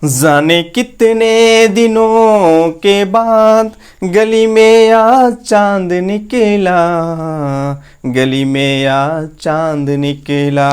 जाने कितने दिनों के बाद गली में आज चांद निकला, गली में आज चांद निकला।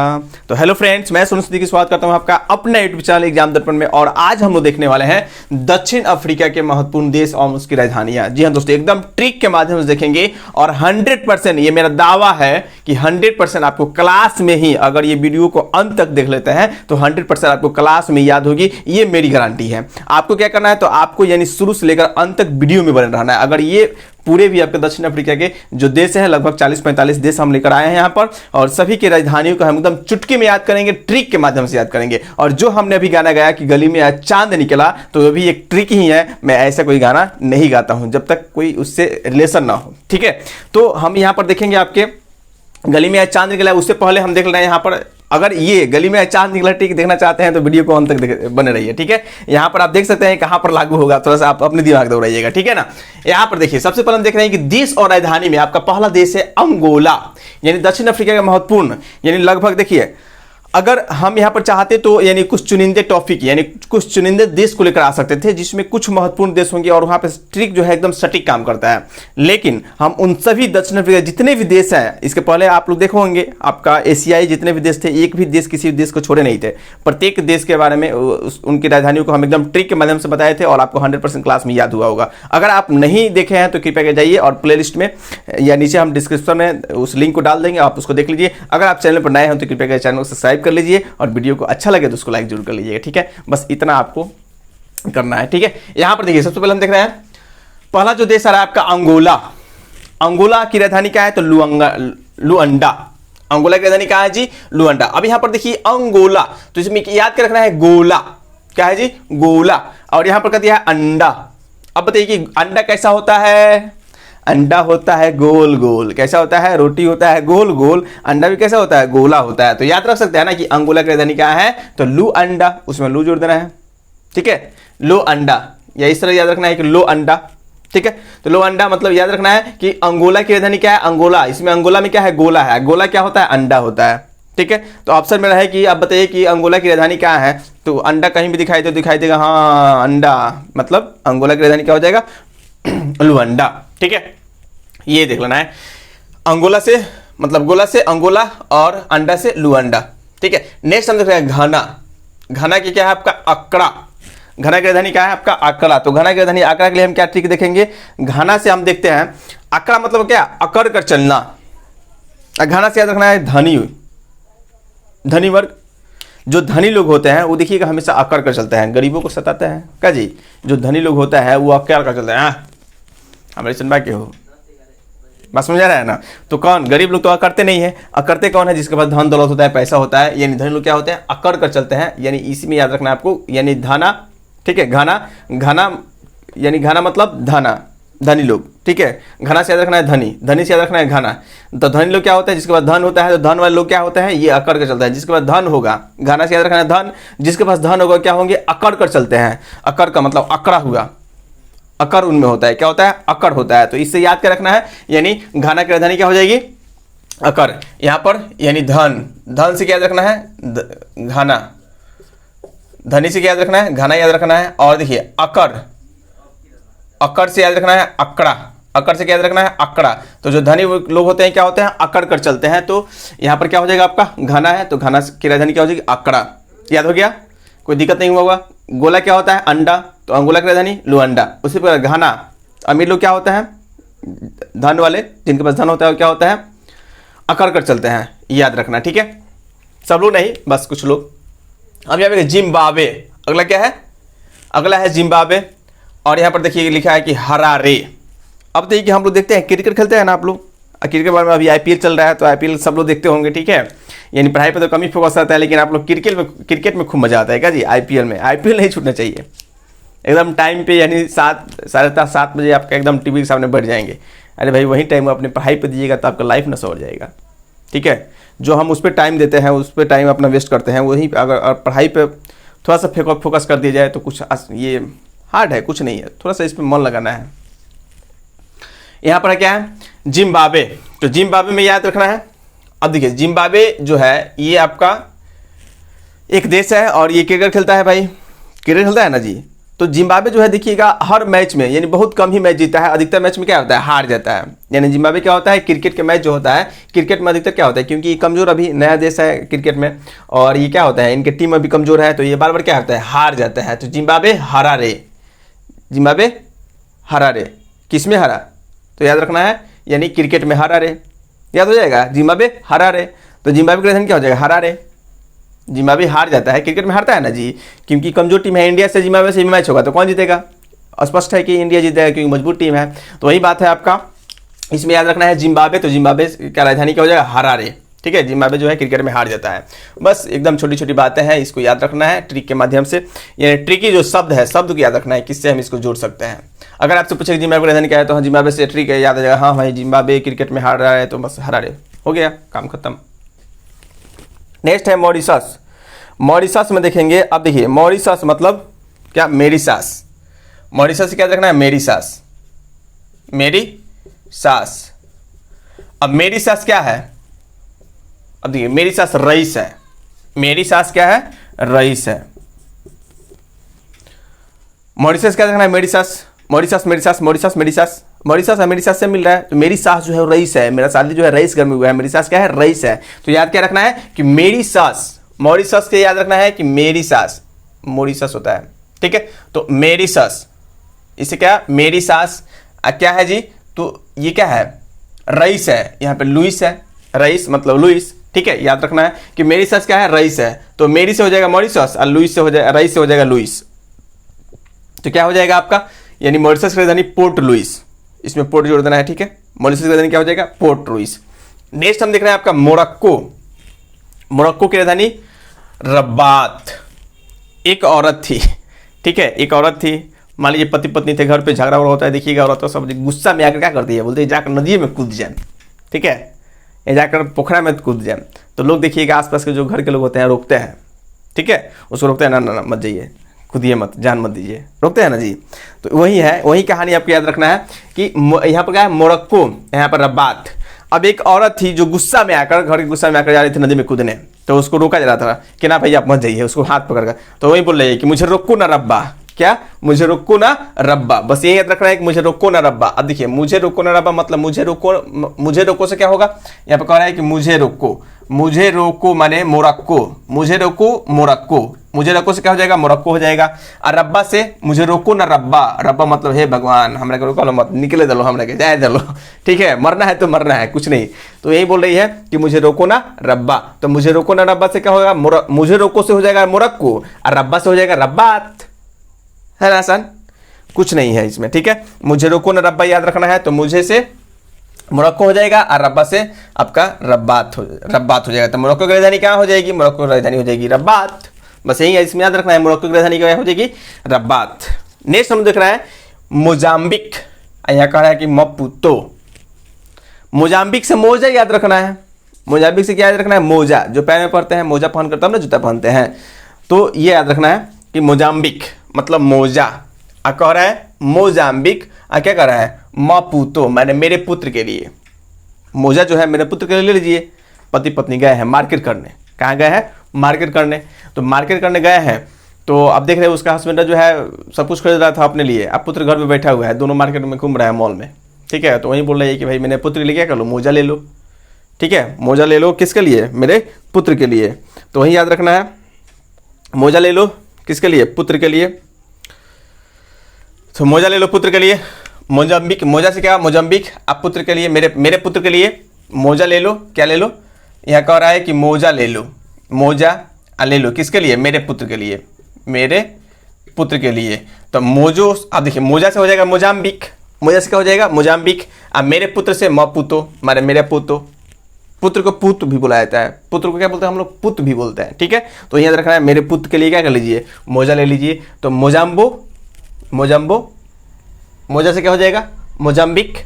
तो हेलो फ्रेंड्स, मैं सुनील सिद्दीकी स्वागत करता हूं आपका अपना यूट्यूब चैनल एग्जाम दर्पण में। और आज हम लोग देखने वाले हैं दक्षिण अफ्रीका के महत्वपूर्ण देश और उसकी राजधानियां। जी हाँ दोस्तों, एकदम ट्रिक के माध्यम से देखेंगे और 100% ये मेरा दावा है कि 100% आपको क्लास में ही, अगर ये वीडियो को अंत तक देख लेते हैं तो 100% आपको क्लास में याद होगी, ये मेरी गारंटी है। आपको क्या करना है, तो आपको यानी शुरू से लेकर अंत तक वीडियो में बने रहना है। अगर ये पूरे भी आपके दक्षिण अफ्रीका के जो देश हैं, लगभग 40-45 देश हम लेकर आए हैं यहाँ पर, और सभी की राजधानियों को हम एकदम चुटकी में याद करेंगे, ट्रिक के माध्यम से याद करेंगे। और जो हमने अभी गाना गाया कि गली में आज चांद निकला, तो वो भी एक ट्रिक ही है। मैं ऐसा कोई गाना नहीं गाता हूं जब तक कोई उससे रिलेशन ना हो, ठीक है। तो हम यहाँ पर देखेंगे आपके गली में आज चांद निकला। उससे पहले हम देख रहे हैं यहाँ पर, अगर ये गली में चांद निकला ट्रिक देखना चाहते हैं तो वीडियो को अंत तक बने रहिए, ठीक है। यहाँ पर आप देख सकते हैं कहाँ पर लागू होगा, थोड़ा सा आप अपने दिमाग दौड़ाइएगा, ठीक है ना। यहाँ पर देखिए, सबसे पहले हम देख रहे हैं कि देश और राजधानी में आपका पहला देश है अंगोला, यानी दक्षिण अफ्रीका का महत्वपूर्ण, यानी लगभग देखिए, अगर हम यहाँ पर चाहते तो यानी कुछ चुनिंदे टॉपिक यानी कुछ चुनिंदे देश को लेकर आ सकते थे, जिसमें कुछ महत्वपूर्ण देश होंगे और वहाँ पे ट्रिक जो है एकदम सटीक काम करता है। लेकिन हम उन सभी दक्षिण अफ्रीका जितने भी देश हैं, इसके पहले आप लोग देखो होंगे, आपका एशियाई जितने भी देश थे, एक भी देश किसी देश को छोड़े नहीं थे। प्रत्येक देश के बारे में उनकी राजधानियों को हम एकदम ट्रिक के माध्यम से बताए थे और आपको 100% क्लास में याद हुआ होगा। अगर आप नहीं देखे हैं तो कृपया जाइए और प्ले लिस्ट में या नीचे हम डिस्क्रिप्शन में उस लिंक को डाल देंगे, आप उसको देख लीजिए। अगर आप चैनल पर नए हैं तो कृपया चैनल को सब्सक्राइब कर लीजिए और वीडियो को अच्छा लगे तो उसको लाइक जरूर कर लीजिएगा, ठीक है। बस इतना आपको करना है, ठीक है। यहां पर देखिए, सबसे पहले हम देख रहे हैं पहला जो देश आ रहा है आपका अंगोला। अंगोला की राजधानी क्या है, तो लुअंडा। अंगोला की राजधानी क्या है जी, लुअंडा। अब यहां पर देखिए अंगोला, तो इसमें याद कर रखना है गोला, क्या है जी, गोला। और यहां पर कर दिया है अंडा। अब बताइए कि अंडा कैसा होता है, अंडा होता है गोल गोल। कैसा होता है, रोटी होता है गोल गोल, अंडा भी कैसा होता है, गोला होता है। तो याद रख सकते हैं ना कि अंगोला की राजधानी क्या है, तो लू अंडा, उसमें लू जोड़ देना है, ठीक है। लो अंडा, या इस तरह याद रखना है कि लो अंडा, ठीक है। तो लो अंडा मतलब याद रखना है कि अंगोला की राजधानी क्या है, अंगोला। इसमें अंगोला में क्या है, गोला है। गोला क्या होता है, अंडा होता है, ठीक है। तो ऑप्शन में रहे कि आप बताइए कि अंगोला की राजधानी क्या है, तो अंडा कहीं भी दिखाई देगा, हाँ अंडा, मतलब अंगोला की राजधानी क्या हो जाएगा, लुअंडा, ठीक है। ये देख लेना है, अंगोला से मतलब गोला से अंगोला और अंडा से लुअंडा, ठीक है। नेक्स्ट हम देख रहे हैं घाना। घाना की क्या है आपका, अकड़ा। घाना की राजधानी क्या है आपका, अकड़ा। तो घाना की राजधानी अकड़ा के लिए हम क्या ट्रिक देखेंगे, घाना से हम देखते हैं, अकड़ा मतलब क्या, अकड़ कर चलना। घाना से याद रखना है धनी, धनी वर्ग। जो धनी लोग होते हैं वो देखिएगा हमेशा अकड़ कर चलते हैं, गरीबों को सताते हैं क्या जी। जो धनी लोग होता है वो अकड़ कर चलते हैं, हमारे सुनवा के हो, बस समझ आ रहा है ना। तो कौन, गरीब लोग तो अकड़ते नहीं है। अकड़ते कौन है, जिसके पास धन दौलत होता है, पैसा होता है, यानी धनी लोग क्या होते हैं, अकड़ कर चलते हैं। यानी इसी में याद रखना है आपको, यानी धाना, ठीक है। घाना, घाना यानी घाना मतलब धाना, धनी लोग, ठीक है। घाना से याद रखना है धनी, धनी से याद रखना है घाना। तो धनी लोग क्या होता है, जिसके पास धन होता है, तो धन वाले लोग क्या होते हैं, ये अकड़ कर चलता है। जिसके पास धन होगा, घाना से याद रखना है धन, जिसके पास धन होगा क्या होंगे, अकड़ कर चलते हैं। अकड़ का मतलब अकड़ा हुआ, अकर उनमें होता है, क्या होता है, अकड़ होता है। तो इससे याद कर रखना है, यानी घाना की राजधानी क्या हो जाएगी, अकर। यहां पर यानी धन, धन से क्या याद रखना है, घाना। धनी से क्या याद रखना है, घाना याद रखना है। और देखिए अकर, अकर से याद रखना है अकड़ा, अकर से क्या याद रखना है, अकड़ा। तो जो धनी लोग होते हैं क्या होते हैं, अकड़ कर चलते हैं। तो यहां पर क्या हो जाएगा आपका, घाना है, तो घाना की राजधानी क्या हो जाएगी, अकड़ा। याद हो गया, कोई दिक्कत नहीं हुआ होगा। गोला क्या होता है, अंडा, तो अंगोला की राजधानी लुअंडा। उसी प्रकार घाना, अमीर लोग क्या होते हैं, धन वाले, जिनके पास धन होता है वो क्या होता है, अकड़ कर चलते हैं, याद रखना, ठीक है। सब लोग नहीं, बस कुछ लोग। अब यहाँ पे जिम्बाब्वे, अगला क्या है, अगला है जिम्बाब्वे। और यहाँ पर देखिए लिखा है कि हरारे। अब देखिए हम लोग देखते हैं, क्रिकेट खेलते हैं ना आप लोग, क्रिकेट के बारे में अभी IPL चल रहा है, तो IPL सब लोग देखते होंगे, ठीक है। यानी पढ़ाई पे तो कम ही फोकस रहता है, लेकिन आप लोग क्रिकेट में खूब मजा आता है क्या जी। IPL में, IPL नहीं छूटना चाहिए एकदम टाइम पे, यानी 7 बजे आपका एकदम टीवी के सामने बैठ जाएंगे। अरे भाई वही टाइम अपने पढ़ाई पे दीजिएगा तो आपका लाइफ ना सवर जाएगा, ठीक है। जो हम उस पर टाइम देते हैं, उस पर टाइम अपना वेस्ट करते हैं, वहीं अगर पढ़ाई पे थोड़ा सा फोकस कर दिया जाए तो कुछ ये हार्ड है, कुछ नहीं है, थोड़ा सा इस पर मन लगाना है। यहाँ पर क्या है, जिम्बाब्वे। तो जिम्बाब्वे में याद रखना है। अब देखिए जिम्बाब्वे जो है ये आपका एक देश है और ये क्रिकेट खेलता है भाई, क्रिकेट खेलता है ना जी, तो जिम्बाब्वे जो है देखिएगा हर मैच में यानी बहुत कम ही मैच जीता है, अधिकतर मैच में क्या होता है, हार जाता है। यानी जिम्बाब्वे क्या होता है, क्रिकेट के मैच जो होता है, क्रिकेट में अधिकतर क्या होता है, क्योंकि कमजोर अभी नया देश है क्रिकेट में, और ये क्या होता है, इनकी टीम अभी कमजोर है, तो ये बार बार क्या होता है, हार जाता है। तो जिम्बाब्वे हरा रे, जिम्बाब्वे हरा रे, किस में हरा, तो याद रखना है, यानी क्रिकेट में हरा रे, याद हो जाएगा, जिम्बाब्वे हरा रे। तो जिम्बाब्वे का राजधानी क्या हो जाएगा, हरा रे। जिम्बाब्वे हार जाता है, क्रिकेट में हारता है ना जी, क्योंकि कमजोर टीम है, इंडिया से जिम्बाब्वे से भी मैच होगा तो कौन जीतेगा, स्पष्ट है कि इंडिया जीतेगा क्योंकि मजबूत टीम है। तो वही बात है आपका, इसमें याद रखना है जिम्बाब्वे, तो जिम्बाब्वे का राजधानी क्या हो जाएगा, हरारे। ठीक है, जिम्बाब्वे जो है क्रिकेट में हार जाता है। बस एकदम छोटी छोटी बातें हैं, इसको याद रखना है ट्रिक के माध्यम से। यानी ट्रिकी जो शब्द है, शब्द को याद रखना है, किससे हम इसको जोड़ सकते हैं। अगर आपसे पूछे जिम्बाब्वे की राजधानी क्या है, तो हाँ जिम्बाब्वे से ट्रिक है, याद आ जाएगा, हाँ भाई जिम्बाब्वे क्रिकेट में हार रहा है, तो बस हरारे, हो गया काम खत्म। नेक्स्ट है मॉरिशस। मॉरिशस में देखेंगे, अब देखिए मॉरिशस मतलब क्या, मेरी सास। मॉरिशस से क्या रखना है, मेरी सास, मेरी सास। अब मेरी सास क्या है, अब देखिए मेरी सास रईस है, मेरी सास क्या है, रईस है। मॉरिशस क्या रखना है, मेरी सास, मॉरिशस मेरी सास, मॉरिशस मेरी सास, मॉरिशस मेरी सास से मिल रहा है, तो मेरी सास जो है रईस है, मेरा शादी जो है रईस घर में हुआ है, मेरी सास क्या है, रईस है। तो याद क्या रखना है कि मेरी सास, मॉरिशस के याद रखना है कि मेरी सास, मॉरिशस होता है, ठीक है। तो मेरी सास, इसे क्या, मेरी सास क्या है जी, तो ये क्या है, रईस है, यहाँ पे लुइस है, रईस मतलब लुइस, ठीक है। याद रखना है कि मेरी सास क्या है, रईस है, तो मेरी से हो जाएगा मॉरिशस और लुइस से हो जाएगा, रईस से हो जाएगा लुइस। तो क्या हो जाएगा आपका, यानी मॉरिशस की राजधानी पोर्ट लुइस, इसमें पोर्ट जोड़ देना है, ठीक है। मॉरिशस की राजधानी क्या हो जाएगा, पोर्ट लुइस। नेक्स्ट हम देख रहे हैं आपका मोरक्को। मोरक्को की राजधानी रब्बात। एक औरत थी, ठीक है, एक औरत थी, मान लीजिए पति पत्नी थे, घर पे झगड़ा होता है, देखिएगा औरत तो सब गुस्सा में आकर क्या करती है, बोलते हैं जाकर नदी में कूद जाए, ठीक है, या जाकर पोखरा में कूद जाए। तो लोग देखिएगा आसपास के जो घर के लोग होते हैं रोकते हैं, ठीक है, उसको रोकते हैं, ना ना ना मत जाइए, कूदिए मत, जान मत दीजिए, रोकते हैं ना जी। तो वही है, वही कहानी आपको याद रखना है कि यहाँ पर क्या है, मोरक्को, यहाँ पर रब्बात। अब एक औरत थी जो गुस्सा में आकर, घर के गुस्सा में आकर जा रही थी नदी में कूदने, तो उसको रोका जा रहा था कि ना भाई आप मत जाइए, उसको हाथ पकड़ कर। तो वही बोल रही है कि मुझे रोको ना रब्बा, क्या, मुझे रोको ना रब्बा, बस यही याद रखना है कि मुझे रोको ना रब्बा। अब देखिए मुझे रोको ना रब्बा मतलब मुझे रोको, मुझे रोको से क्या होगा, यहाँ पर कह रहा है कि मुझे रोको, मुझे रोको माने मोरक्को, मुझे रोको मोरक्को, मुझे रोको से क्या हो जाएगा, मोरक्को हो जाएगा। और रब्बा से मुझे रोको ना रब्बा, रब्बा मतलब हे भगवान हमरा के रोको लो मत, निकले दलो हमरा के, जाए दलो, ठीक है, मरना है तो मरना है, कुछ नहीं। तो यही बोल रही है कि मुझे रोको ना रब्बा, तो मुझे रोको ना रब्बा से क्या होगा, मुझे रोको से हो जाएगा मोरक्को, और रब्बा से हो जाएगा रब्बात, है ना आसान, कुछ नहीं है इसमें, ठीक है। मुझे रोको ना रब्बा याद रखना है, तो मुझे से मोरक्को हो जाएगा और रब्बा से आपका रब्बात हो जाएगा। तो मोरक्को की राजधानी क्या हो जाएगी, मोरक्को की राजधानी हो जाएगी रब्बात, बस यही है, इसमें याद रखना है, मोरक्को की राजधानी क्या हो जाएगी, रब्बात। नेक्स्ट हम देख रहे हैं मोजाम्बिक, यहाँ कह रहा है कि मपुतो। मोजाम्बिक से मोजा याद रखना है, मोजाम्बिक से क्या याद रखना है, मोजा, जो पैर में पहनते हैं, मोजा पहन कर तब ना जूता पहनते हैं, तो ये याद रखना है कि मोजाम्बिक मतलब मोजा। कह रहा है मोजाम्बिक, क्या कह रहा है, मपुतो मैंने मेरे पुत्र के लिए, मोजा जो है मेरे पुत्र के लिए ले लीजिए। पति पत्नी गए हैं मार्केट करने, कहाँ गए हैं, मार्केट करने, तो मार्केट करने गए हैं, तो अब देख रहे हैं उसका हस्बैंड जो है सब कुछ खरीद रहा था अपने लिए, अब पुत्र घर पे बैठा हुआ है, दोनों मार्केट में घूम रहा है मॉल में, ठीक है। तो वही बोल रही है कि भाई मैंने पुत्र के लिए क्या कर लो, मोजा ले लो, ठीक है, मोजा ले लो, किसके लिए, मेरे पुत्र के लिए। तो वही याद रखना है, मोजा ले लो किसके लिए, पुत्र के लिए, तो मोजा ले लो पुत्र के लिए। मोजाम्बिक, मोजा से क्या, मोजाम्बिक, आप पुत्र के लिए, मेरे पुत्र के लिए मोजा ले लो, क्या ले लो, यहाँ कह रहा है कि मोजा ले लो, मोजा ले लो किसके लिए, मेरे पुत्र के लिए, मेरे पुत्र के लिए। तो मोजो, आप देखिए मोजा से हो जाएगा मोजाम्बिक, मोजा से क्या हो जाएगा, मोजाम्बिक। अब मेरे पुत्र से मपुतो मारे मेरे पुतो, पुत्र को पुत्र भी बुलाया जाता है, पुत्र को क्या बोलते हैं हम लोग, पुत्र भी बोलते हैं, ठीक है। तो याद रखना है मेरे पुत्र के लिए क्या कर लीजिए, मोजा ले लीजिए। तो मोजाम्बो, मोजाम्बो, मोजा से क्या हो जाएगा, मोजाम्बिक।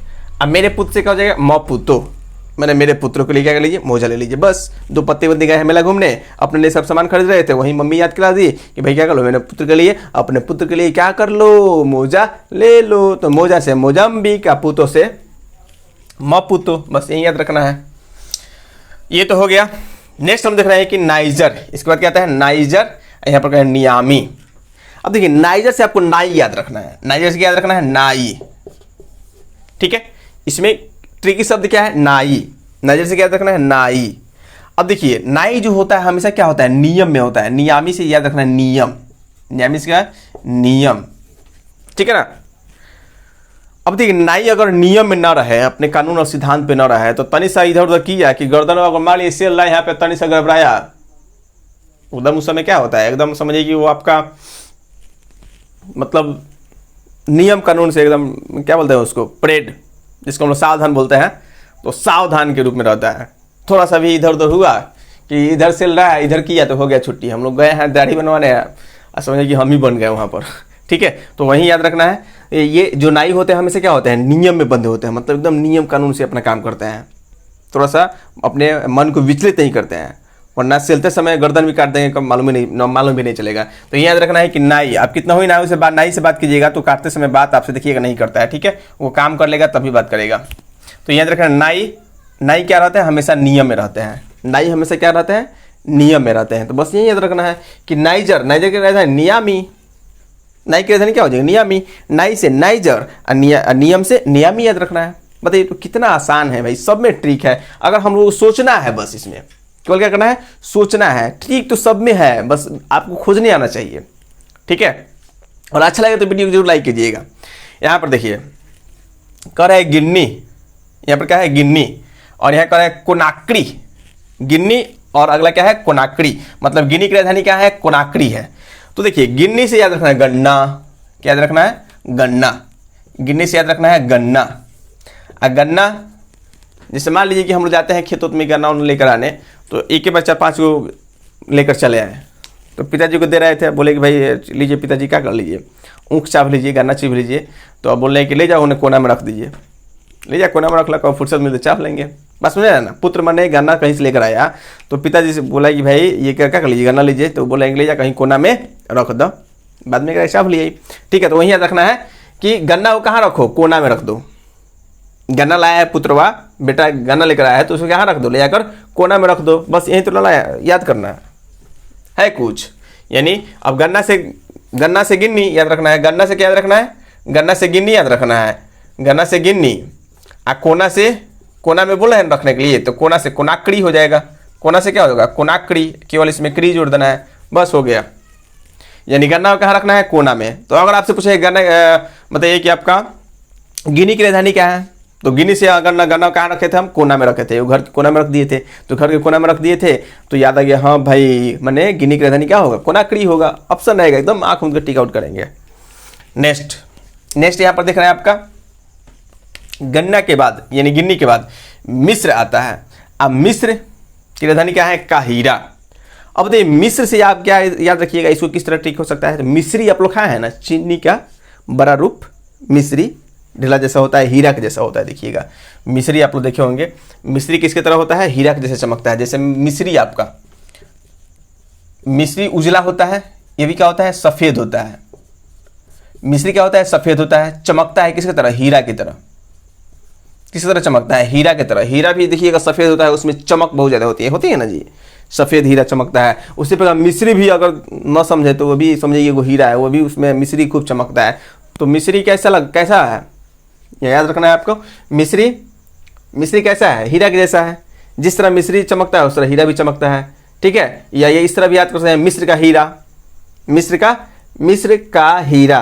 अब मेरे पुत्र से क्या हो जाएगा, मपुतो, मैंने मेरे पुत्रों के लिए क्या कर लीजिए, मोजा ले लीजिए। बस दो पत्ते बंदी गए हैं मेला घूमने, अपने लिए सब सामान खरीद रहे थे, वहीं मम्मी याद करा दी कि भाई क्या कर लो, मेरे पुत्र के लिए, अपने पुत्र के लिए क्या कर लो, मोजा ले लो। तो मोजा से मोजाम्बिक, पुतो से मपुतो, बस यही याद रखना है। ये तो हो गया। नेक्स्ट हम देख रहे हैं कि नाइजर, इसके बाद क्या आता है, नाइजर, यहाँ पर क्या है, नियामी। अब देखिए नाइजर से आपको नाई याद रखना है, नाइजर से क्या याद रखना है, नाई, ठीक है। इसमें ट्रिकी शब्द क्या है, नाई, नाइजर से क्या याद रखना है, नाई। अब देखिए नाई जो होता है हमेशा क्या होता है, नियम में होता है, नियामी से याद रखना है, नियम, नियामी से क्या है, नियम, ठीक है ना। अब देखिए नाई अगर नियम में ना रहे, अपने कानून और सिद्धांत पे ना रहे, तो तनी सा इधर उधर किया कि गर्दन अगर मान लीजिए सेल रहा है यहाँ पे, तनी सा गड़बड़ाया, एकदम उस समय क्या होता है, एकदम समझिए कि वो आपका मतलब नियम कानून से एकदम क्या बोलते हैं उसको, परेड, जिसको हम लोग सावधान बोलते हैं, तो सावधान के रूप में रहता है। थोड़ा सा भी इधर उधर हुआ कि इधर सेल रहा है, इधर किया तो हो गया छुट्टी, हम लोग गए हैं दाढ़ी बनवाने हैं, समझिए कि हम ही बन गए वहाँ पर, ठीक है। तो वहीं याद रखना है, ये जो नाई होते हैं हमेशा क्या होते हैं, नियम में बंधे होते हैं, मतलब एकदम नियम कानून से अपना काम करते हैं, थोड़ा सा अपने मन को विचलित नहीं करते हैं, वरना सेलते समय गर्दन भी काट देंगे, कब मालूम भी नहीं चलेगा। तो याद रखना है कि नाई, आप कितना हुई नाई से बात कीजिएगा तो काटते समय बात आपसे देखिएगा नहीं करता है, ठीक है, वो काम कर लेगा तभी बात करेगा। तो याद रखना नाई क्या रहते हैं, हमेशा नियम में रहते हैं, नाई हमेशा क्या रहते हैं, नियम में रहते हैं। तो बस यही याद रखना है कि नाइजर क्या रहता है, नियामी, नाई की राजधानी क्या हो जाएगी, नियामी, नाई से नाइजर, नियम से नियामी याद रखना है। बताइए तो कितना आसान है भाई, सब में ट्रिक है, अगर हम लोग सोचना है, बस इसमें केवल क्या करना है, सोचना है, ट्रिक तो सब में है, बस आपको खोजने आना चाहिए, ठीक है। और अच्छा लगे तो वीडियो को जरूर लाइक कीजिएगा। यहाँ पर देखिए कह रहा है गिन्नी, यहाँ पर क्या है, गिन्नी, और यहाँ कह रहा है कोनाक्री, गिन्नी और अगला क्या है, कोनाक्री, मतलब गिन्नी की राजधानी क्या है, कोनाक्री है। तो देखिए गिन्नी से याद रखना है गन्ना, क्या याद रखना है, गन्ना, गिन्नी से याद रखना है गन्ना। गन्ना जैसे मान लीजिए कि हम लोग जाते हैं खेतों में गन्ना लेकर आने, तो एक के बाद 4-5 को लेकर चले आए, तो पिताजी को दे रहे थे, बोले कि भाई लीजिए पिताजी क्या कर लीजिए, ऊँख चाप लीजिए, गन्ना चीप लीजिए, तो अब बोल रहे हैं कि ले जाओ उन्हें कोना में रख दीजिए, ले जाओ कोना में रख ला, कब फुर्सत मिलते चाप लेंगे, बस समझे ना। पुत्र मैंने गन्ना कहीं से लेकर आया, तो पिताजी से बोला कि भाई ये क्या कर लीजिए, गन्ना लीजिए, तो बोला ले जा कहीं कोना में रख दो, बाद में चाप लिए, ठीक है। तो वहीं याद रखना है कि गन्ना को कहाँ रखो, कोना में रख दो, गन्ना लाया है पुत्रवा, बेटा गन्ना लेकर आया है तो उसको कहाँ रख दो, ले जाकर कोना में रख दो, बस यही तो लाया, याद करना है कुछ। यानी अब गन्ना से गिन्नी याद रखना है, गन्ना से क्या याद रखना है, गन्ना से गिन्नी याद रखना है, गन्ना से गिन्नी, कोना में बोला है रखने के लिए, तो कोना से कोनाक्री हो जाएगा, कोना से क्या होगा, कोनाक्री, केवल इसमें क्री जोड़ देना है, बस हो गया। यानी गन्ना कहाँ रखना है, कोना में। तो अगर आपसे पूछे गन्ना बताइए कि आपका गिनी की राजधानी क्या है, तो गिनी से गन्ना कहाँ रखे थे हम, कोना में रखे थे, वो घर के कोना में रख दिए थे, तो घर के कोना में रख दिए थे, तो याद आ गया हाँ भाई मैंने गिनी की राजधानी क्या होगा, कोनाक्री होगा, ऑप्शन रहेगा, एकदम आँख उनके टिक आउट करेंगे। नेक्स्ट यहाँ पर देख रहे हैं आपका गन्ना के बाद यानी गिन्नी के बाद मिस्र आता है। अब मिस्र की राजधानी क्या है, काहिरा। अब देखिए मिस्र से आप क्या याद रखिएगा, इसको किस तरह ठीक हो सकता है, तो मिस्री आप लोग खाए हैं ना, चीनी का बड़ा रूप मिस्री, ढीला जैसा होता है, हीरा के जैसा होता है, देखिएगा मिस्री आप लोग देखे होंगे, मिस्री किसके तरह होता है, हीरा के जैसे चमकता है। जैसे मिस्री आपका मिस्री उजला होता है, ये भी क्या होता है, सफ़ेद होता है, मिस्री क्या होता है, सफ़ेद होता है, चमकता है किसकी तरह, हीरा की तरह, किस तरह चमकता है, हीरा की तरह। हीरा भी देखिएगा सफ़ेद होता है, उसमें चमक बहुत ज़्यादा होती है ना जी, सफ़ेद हीरा चमकता है। उसी प्रकार मिस्री भी अगर न समझे तो वो भी समझिए वो हीरा है, वो भी उसमें मिस्री खूब चमकता है। तो मिस्री कैसा है, याद रखना है आपको, मिस्री कैसा है, हीरा के जैसा है, जिस तरह मिस्री चमकता है उस तरह हीरा भी चमकता है, ठीक है। या ये इस तरह भी याद कर सकते हैं, मिस्र का हीरा, मिस्र का हीरा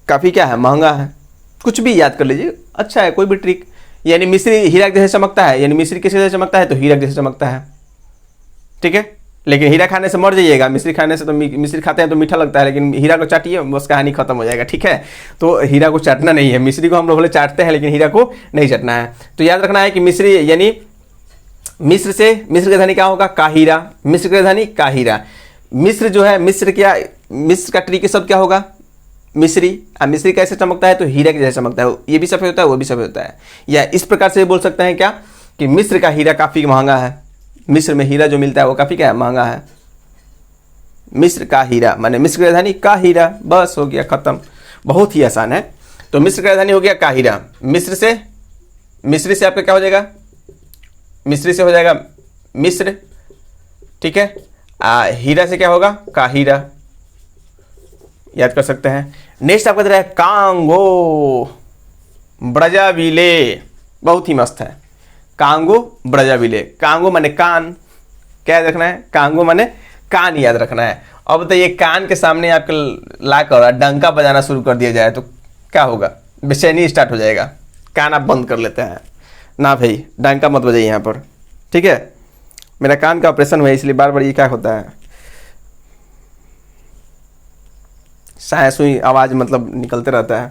काफ़ी क्या है, महंगा है, कुछ भी याद कर लीजिए, अच्छा है, कोई भी ट्रिक। यानी मिस्री हीरा के जैसे चमकता है, यानी मिस्री किसके जैसे चमकता है, तो हीरा के जैसे चमकता है, ठीक है। लेकिन हीरा खाने से मर जाइएगा, मिस्री खाने से तो मिस्री खाते हैं तो मीठा लगता है, लेकिन हीरा को चाटिए बस कहानी खत्म हो जाएगा, ठीक है। तो हीरा को चाटना नहीं है, मिस्री को हम लोग चाटते हैं लेकिन हीरा को नहीं चाटना है। तो याद रखना है कि मिस्री यानी मिस्र की राजधानी क्या होगा, काहिरा, मिस्र की राजधानी काहिरा। मिस्र जो है, मिस्र का ट्रिक शब्द क्या होगा, मिस्री। मिस्री कैसे चमकता है, तो हीरा के जैसे चमकता है, ये भी सफ़ेद होता है वो भी सफ़ेद होता है। या इस प्रकार से बोल सकते हैं क्या कि मिस्र का हीरा काफ़ी महंगा है, मिस्र में हीरा जो मिलता है वो काफ़ी क्या है, महंगा है। मिस्र का हीरा माने मिस्र की राजधानी काहिरा, बस हो गया खत्म, बहुत ही आसान है। तो मिस्र की राजधानी हो गया काहिरा। मिस्र से आपका क्या हो जाएगा, मिस्री से हो जाएगा मिस्र, ठीक है। हीरा से क्या होगा, काहिरा, याद कर सकते हैं। नेक्स्ट आपका दे रहा है कांगो ब्राज़ाविले, बहुत ही मस्त है। कांगो ब्राज़ाविले, कांगो माने कान, क्या याद रखना है, कांगो माने कान याद रखना है। अब बताइए कान के सामने आपके लाकर डंका बजाना शुरू कर दिया जाए तो क्या होगा, बेचैनी स्टार्ट हो जाएगा, कान आप बंद कर लेते हैं ना भाई, डंका मत बजाइए यहाँ पर, ठीक है। मेरा कान का ऑपरेशन हुआ है इसलिए बार बार ये क्या होता है, साय सुई आवाज़ मतलब निकलते रहता है।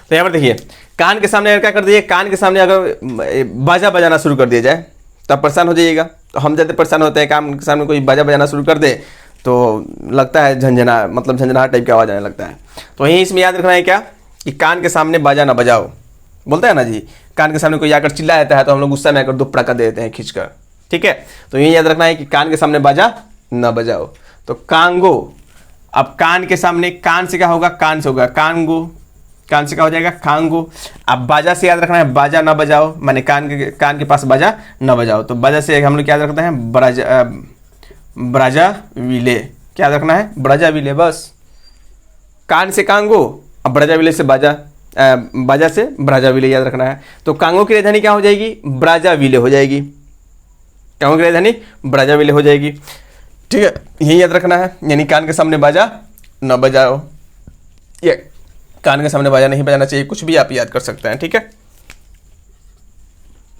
तो यहाँ पर देखिए कान के सामने अगर क्या कर दिए, कान के सामने अगर बाजा बजाना शुरू कर दिया जाए तो आप परेशान हो जाइएगा। तो हम ज़्यादा परेशान होते हैं, कान के सामने कोई बाजा बजाना शुरू कर दे तो लगता है झंझना, मतलब झंझनाहट टाइप की आवाज़ आने लगता है। तो यही इसमें याद रखना है क्या कि कान के सामने बाजा ना बजाओ, बोलते हैं ना जी, कान के सामने कोई आकर चिल्ला देता है तो हम लोग गुस्सा में आकर दो पड़ाका दे देते हैं खींचकर, ठीक है। तो यही याद रखना है कि कान के सामने बाजा ना बजाओ। तो कांगो, अब कान के सामने, कान से क्या होगा, कान से होगा कांगो, कान से क्या हो जाएगा कांगो। अब बाजा से याद रखना है बाजा ना बजाओ, माने कान के पास बाजा ना बजाओ। तो बाजा से हम लोग याद रखते हैं ब्राज़ाविले, क्या याद रखना है ब्राज़ाविले, बस। कान से कांगो, अब ब्राज़ाविले से बाजा, बाजा से ब्राज़ाविले याद रखना है। तो कांगो की राजधानी क्या हो जाएगी, ब्राज़ाविले हो जाएगी, कांगो की राजधानी ब्राज़ाविले हो जाएगी, ठीक है। यही याद रखना है, यानी कान के सामने बाजा न बजाओ, ये कान के सामने बाजा नहीं बजाना चाहिए, कुछ भी आप याद कर सकते हैं, ठीक है।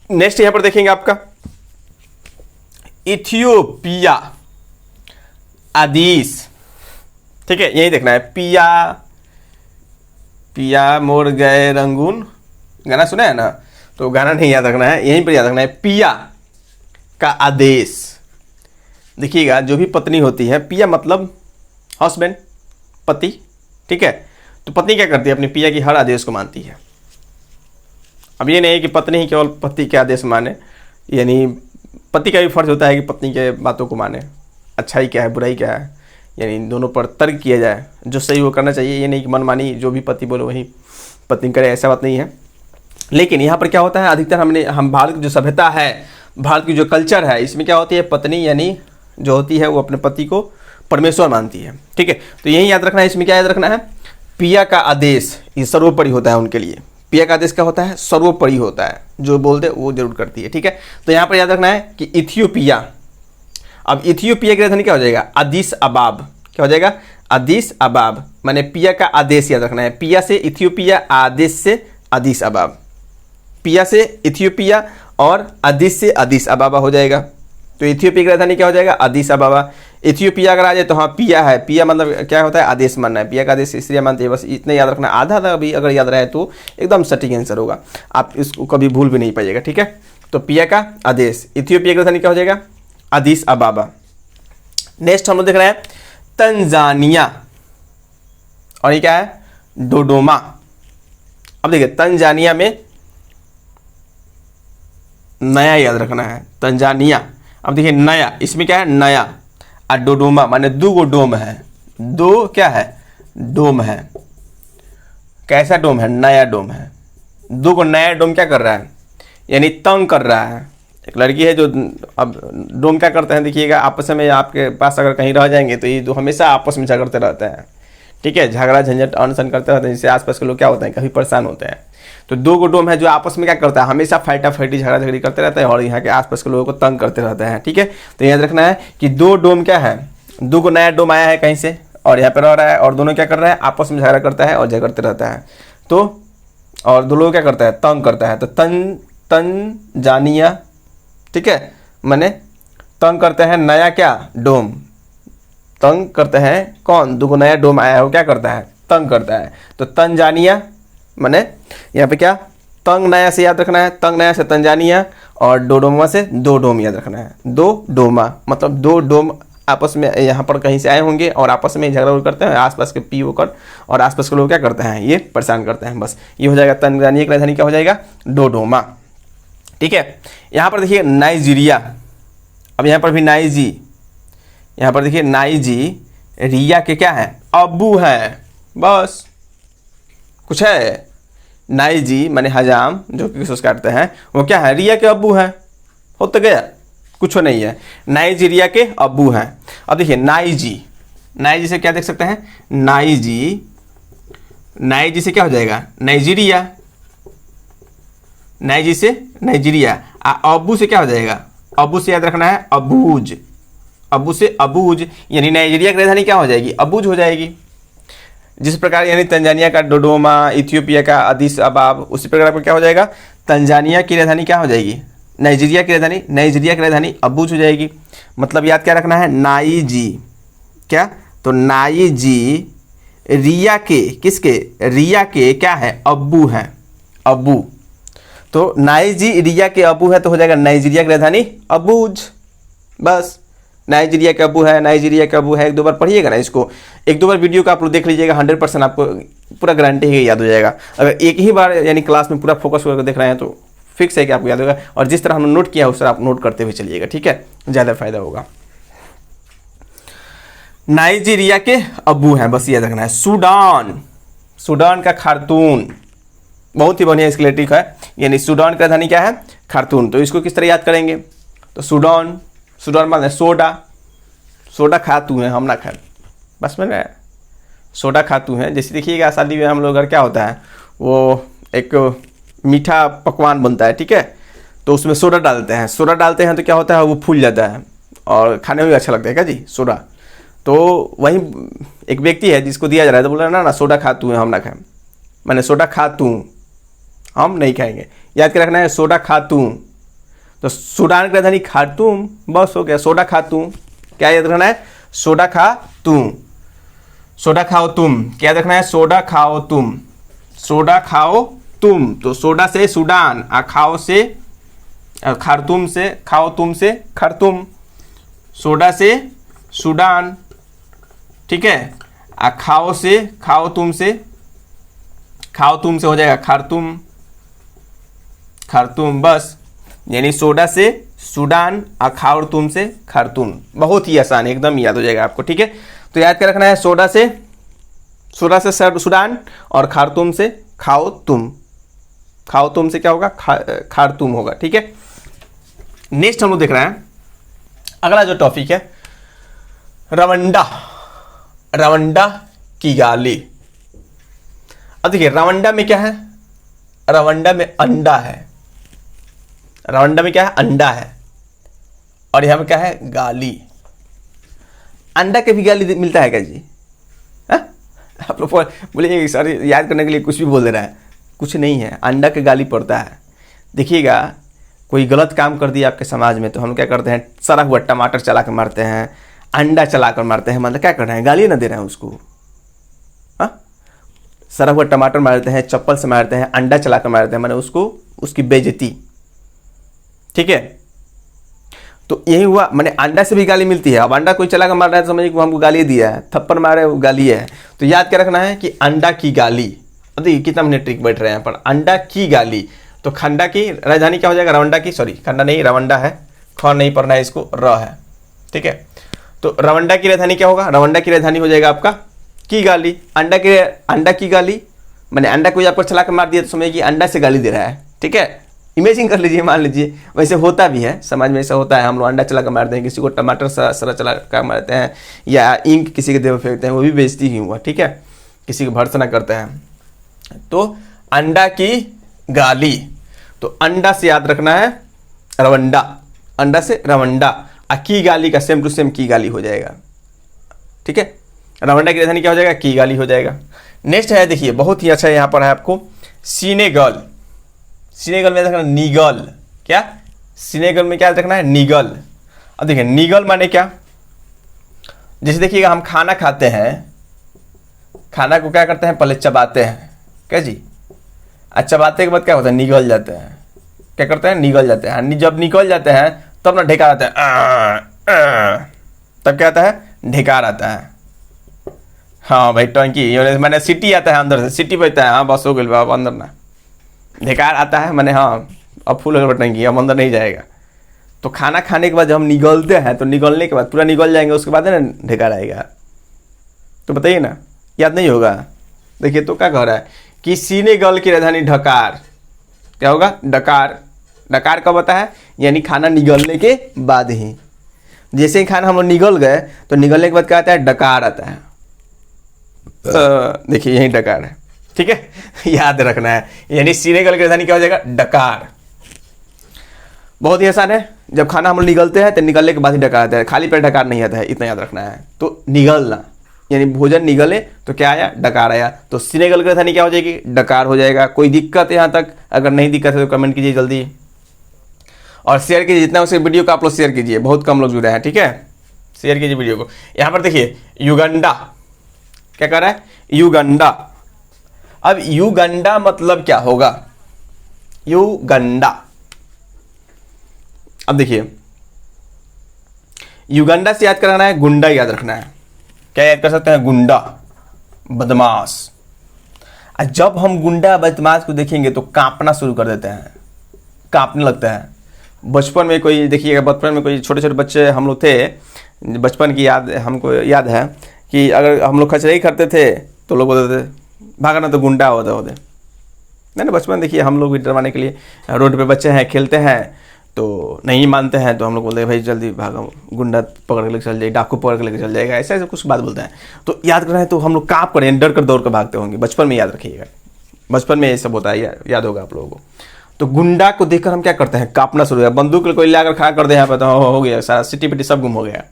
नेक्स्ट यहां पर देखेंगे आपका इथियोपिया आदिस, ठीक है, यही देखना है। पिया पिया मोर गए रंगून, गाना सुना है ना, तो गाना नहीं याद रखना है, यहीं पर याद रखना है पिया का आदेश। देखिएगा जो भी पत्नी होती है, पिया मतलब हस्बैंड, पति, ठीक है। तो पत्नी क्या करती है, अपनी पिया की हर आदेश को मानती है। अब ये नहीं है कि पत्नी ही केवल पति के आदेश माने, यानी पति का भी फर्ज होता है कि पत्नी के बातों को माने, अच्छाई क्या है बुराई क्या है, यानी दोनों पर तर्क किया जाए, जो सही वो करना चाहिए। ये नहीं कि मनमानी जो भी पति बोले वही पत्नी करे, ऐसा बात नहीं है। लेकिन यहाँ पर क्या होता है, अधिकतर हम भारत की जो सभ्यता है, भारत की जो कल्चर है, इसमें क्या होती है, पत्नी यानी जो होती है वो अपने पति को परमेश्वर मानती है, ठीक है। तो यही याद रखना है, इसमें क्या याद रखना है, पिया का आदेश ये सर्वोपरि होता है उनके लिए। पिया का आदेश क्या होता है, सर्वोपरि होता है, जो बोलते वो जरूर करती है, ठीक है। तो यहाँ पर याद रखना है कि इथियोपिया, अब इथियोपिया की राजधानी क्या हो जाएगा, अदीस अबाब, क्या हो जाएगा, अदीस अबाब, माने पिया का आदेश याद रखना है। पिया से इथियोपिया, आदेश से अदीस अबाब, पिया से इथियोपिया और अदीस से अदीस अबाबा हो जाएगा। तो इथियोपिया की राजधानी क्या हो जाएगा, अदीस अबाबा। इथियोपिया अगर आ जाए तो हाँ पिया है, पिया मतलब क्या होता है, आदेश मानना है, पिया का आदेश इसलिए मानते हैं, बस इतना याद रखना। आधा आधा भी अगर याद रहे तो एकदम सटीक आंसर होगा, आप इसको कभी भूल भी नहीं पाइएगा, ठीक है। तो पिया का आदेश, इथियोपिया की राजधानी क्या हो जाएगा, अदीस अबाबा। नेक्स्ट हम लोग देख रहे हैं तंजानिया, और ये क्या है, डोडोमा। अब देखिए तंजानिया में नया याद रखना है, तंजानिया। अब देखिए नया, इसमें क्या है, नया। और डोडोमा माने दो गो डोम है, दो क्या है, डोम है। कैसा डोम है, नया डोम है। दो को नया डोम क्या कर रहा है, यानी तंग कर रहा है। एक लड़की है जो, अब डोम क्या करते हैं, देखिएगा आपस में, आपके पास अगर कहीं रह जाएंगे तो ये दो हमेशा आपस में झगड़ते रहते हैं, ठीक है, झगड़ा झंझट अनशन करते रहते हैं, जिससे आसपास के लोग क्या होते हैं, काफ़ी परेशान होते हैं। तो दो गो डोम है जो आपस में क्या करता है, हमेशा फाइटा फाइटी झगड़ा झगड़ी करते रहते हैं और यहाँ के आसपास के लोगों को तंग करते रहते हैं, ठीक है। तो याद रखना है कि दो डोम क्या है, दो को नया डोम आया है कहीं से और यहाँ पर रह रहा है, और दोनों क्या कर रहा है, आपस में झगड़ा करता है और झगड़ते रहता है। तो और दो लोग क्या करता है, तंग करता है। तो तंजानिया, ठीक है, माने तंग करते हैं, नया क्या, डोम, तंग करते हैं कौन, दो को नया डोम आया है वो क्या करता है, तंग करता है। तो तंजानिया माने यहाँ पे क्या, तंग नया से याद रखना है, तंग नया से तंजानिया, और डोडोमा से दो डोम याद रखना है। दो डोमा मतलब दो डोम आपस में यहाँ पर कहीं से आए होंगे और आपस में झगड़ा करते हैं, आसपास के पी होकर, और आसपास के लोग क्या करते हैं, ये परेशान करते हैं। बस ये हो जाएगा, तंजानिया की राजधानी क्या हो जाएगा, डोडोमा, ठीक है। यहाँ पर देखिए नाइजीरिया, अब यहाँ पर भी नाइजी, यहाँ पर देखिए नाइजीरिया के क्या है, अब्बू है, बस कुछ है। नाइजी माने हजाम जो कि किसको काटते हैं, वो क्या है, रिया के अब्बू है, हो तो गया, कुछ नहीं है, नाइजीरिया के अब्बू हैं। अब देखिए नाइजी, नाइजी से क्या देख सकते हैं, नाइजी नाइजी से क्या हो जाएगा? नाइजीरिया। नाइजी से नाइजीरिया। अबू से क्या हो जाएगा? अबू से याद रखना है अबूज। अबू से अबूज, यानी नाइजीरिया की राजधानी क्या हो जाएगी? अबूज हो जाएगी। जिस प्रकार यानी तंजानिया का डोडोमा, इथियोपिया का अदिस अबाब, उसी प्रकार आपको क्या हो जाएगा? तंजानिया की राजधानी क्या हो जाएगी? नाइजीरिया की राजधानी, नाइजीरिया की राजधानी अबूज हो जाएगी। मतलब याद क्या रखना है? नाइजी। क्या? तो नाइजी रिया के, किसके? रिया के क्या है? अब्बू हैं, अब्बू। तो नाइजीरिया के अबू है तो हो जाएगा नाइजीरिया की राजधानी अबूज। बस, नाइजीरिया के अबू है, नाइजीरिया के अबू है। एक दो बार पढ़िएगा ना इसको, एक दो बार वीडियो का आप लोग देख लीजिएगा, 100% आपको पूरा गारंटी है याद हो जाएगा। अगर एक ही बार यानी क्लास में पूरा फोकस करके देख रहे हैं तो फिक्स है कि आपको याद होगा। और जिस तरह हमने नोट किया उस तरह आप नोट करते हुए चलिएगा, ठीक है, ज़्यादा फायदा होगा। नाइजीरिया के अबू हैं, बस याद रखना है। सूडान, सूडान का खार्तून, बहुत ही बढ़िया इसके लिए ठीक है। यानी सूडान की राजधानी क्या है? खार्तून। तो इसको किस तरह याद करेंगे? तो सूडान, सूडान मतलब सोडा, सोडा खातू हैं, हम ना खाए, बस मैंने सोडा खातू हैं। जैसे देखिएगा शादी में हम लोग घर क्या होता है, वो एक मीठा पकवान बनता है, ठीक है, तो उसमें सोडा डालते हैं। सोडा डालते हैं तो क्या होता है? वो फूल जाता है और खाने में भी अच्छा लगता है क्या जी? सोडा। तो वही एक व्यक्ति है जिसको दिया जा रहा है, तो बोल रहा है ना सोडा खातू हैं, हम ना खाएं, मैंने सोडा खातू, हम नहीं खाएंगे। याद कर रखना है सोडा खातूम। तो सूडान की राजधानी खार्तूम, बस हो गया। सोडा खातूम, क्या याद रखना है? सोडा खातूम, सोडा खाओ तुम, क्या याद रखना है? सोडा खाओ तुम, सोडा खाओ तुम। तो सोडा से सूडान, खाओ से खार्तूम से, खाओ तुम से खार्तूम, सोडा से सूडान, ठीक है, खाओ से, खाओ तुम से, खाओ तुम से हो जाएगा खार्तूम, खार्तूम। बस, यानी सोडा से सूडान, खार्तूम से खार्तूम। बहुत ही आसान, एकदम याद हो जाएगा आपको, ठीक है। तो याद कर रखना है सोडा से सूडान और खार्तूम से खाओ तुम, खाओ तुम से क्या होगा? खार्तूम होगा, ठीक है। नेक्स्ट हम लोग देख रहे हैं अगला जो टॉपिक है रवंडा, रवंडा किगाली। अब देखिए रवंडा में क्या है? रवंडा में अंडा है, रवंडा में क्या है? अंडा है। और यहां में क्या है? गाली। अंडा के भी गाली मिलता है क्या जी? आप लोग बोलिए सर याद करने के लिए कुछ भी बोल दे रहा है, कुछ नहीं है, अंडा के गाली पड़ता है। देखिएगा कोई गलत काम कर दिया आपके समाज में तो हम क्या करते हैं? सड़ा हुआ टमाटर चला कर मारते हैं, अंडा चला कर मारते हैं, मतलब क्या कर रहे हैं? गाली ना दे रहे हैं उसको। सड़ा हुआ टमाटर मारते हैं, चप्पल से मारते हैं, अंडा चला कर मारते हैं, मैंने उसको उसकी बेइज्जती, ठीक है। तो यही हुआ, मैंने अंडा से भी गाली मिलती है। अब अंडा कोई चला कर मार रहा है तो समझिए वो हमको गाली दिया है, थप्पड़ मारे वो गाली है। तो याद क्या रखना है कि अंडा की गाली। अब देखिए कितना मैंने ट्रिक बैठ रहे हैं पर अंडा की गाली। तो खंडा की राजधानी क्या हो जाएगा? रवंडा की, सॉरी खंडा नहीं रवंडा है, ख नहीं पढ़ना है इसको, र है, ठीक है। तो रवंडा की राजधानी क्या होगा? रवंडा की राजधानी हो जाएगा आपका की गाली। अंडा की गाली, मैंने अंडा कोई आपको चला कर मार दिया तो समझिए कि अंडा से गाली दे रहा है, ठीक है। इमेजिन कर लीजिए, मान लीजिए, वैसे होता भी है समाज में, ऐसा होता है, हम लोग अंडा चला कर मारते हैं, किसी को टमाटर सरा चला कर मारते हैं, या इंक किसी के देह में फेंकते हैं, वो भी बेइज्जती ही हुआ, ठीक है, किसी को भर्त्सना करते हैं। तो अंडा की गाली, तो अंडा से याद रखना है रवंडा, अंडा से रवंडा, की गाली का सेम टू सेम की गाली हो जाएगा, ठीक है। रवंडा की राजधानी क्या हो जाएगा? की गाली हो जाएगा। नेक्स्ट है देखिए बहुत ही अच्छा यहाँ पर है आपको सीनेगल। सीनेगल में देखना निगल, क्या सीनेगल में क्या देखना है? निगल। अब देखिए निगल माने क्या? जैसे देखिएगा हम खाना खाते हैं, खाना को क्या करते हैं? पहले चबाते हैं, क्या जी? चबाते के बाद क्या होता है? निगल जाते हैं। क्या करते हैं? निगल जाते हैं। जब निकल जाते हैं तब ना ढेकार आता है, तब क्या आता है? ढेकार आता है। हाँ भाई टंकी, मैंने सिटी आता है अंदर से, सिटी बजता है, हाँ बस हो गई बाबा, अंदर ना ढेकार आता है, मैंने हाँ अब फुल हो टंकी, अब अंदर नहीं जाएगा। तो खाना खाने के बाद जब हम निगलते हैं तो निगलने के बाद पूरा निगल जाएंगे, उसके बाद है ना ढेकार आएगा। तो बताइए ना, याद नहीं होगा? देखिए तो क्या कह रहा है कि सीनेगल की राजधानी ढकार, क्या होगा? डकार। डकार कब होता है? यानी खाना निगलने के बाद ही। जैसे ही खाना हम लोग निगल गए तो निगलने के बाद क्या आता है? डकार आता है। देखिए यही डकार है, ठीक है, याद रखना है। यानी सीनेगल की राजधानी क्या हो जाएगा, डकार। बहुत ही आसान है, जब खाना हम लोग निगलते हैं तो निगलने के बाद ही डकार आता है, खाली पेट डकार नहीं आता है, इतना याद रखना है। तो निगलना यानी भोजन निगले तो क्या आया, डकार आया। तो सीनेगल की राजधानी क्या हो जाएगी, डकार हो जाएगा। कोई दिक्कत है यहाँ तक? अगर नहीं दिक्कत है तो कमेंट कीजिए जल्दी और शेयर कीजिए, जितना उसे वीडियो को आप लोग शेयर कीजिए, बहुत कम लोग जुड़े हैं, ठीक है, शेयर कीजिए वीडियो को। यहाँ पर देखिए युगंडा, क्या कर रहा है, युगंडा। अब युगंडा मतलब क्या होगा, युगंडा। अब देखिए युगंडा से याद कराना है, गुंडा याद रखना है। क्या याद कर सकते हैं, गुंडा, बदमाश। जब हम गुंडा बदमाश को देखेंगे तो कांपना शुरू कर देते हैं, कांपने लगता है। बचपन में कोई देखिएगा, बचपन में कोई छोटे छोटे बच्चे हम लोग थे, बचपन की याद हमको याद है कि अगर हम लोग खचरई करते थे तो लोग बोलते थे भागना तो गुंडा होते नहीं ना। बचपन देखिए हम लोग भी डरवाने के लिए, रोड पे बच्चे हैं खेलते हैं तो नहीं मानते हैं तो हम लोग बोलते हैं भाई जल्दी भागो, गुंडा पकड़ के लेकर चल जाए, डाकू पकड़ के लेकर चल जाएगा, ऐसे ऐसे कुछ बात बोलते हैं। तो याद करना है तो हम लोग काँप कर डर कर दौड़ कर भागते होंगे, बचपन में याद रखिएगा, बचपन में ये सब होता है, याद होगा आप लोगों को। तो गुंडा को देखकर हम क्या करते हैं, कांपना शुरू हो गया, बंदूक कोई लाकर खड़ा कर दे यहाँ पर तो हो गया, सारा सिटी पिटी सब गुम हो गया,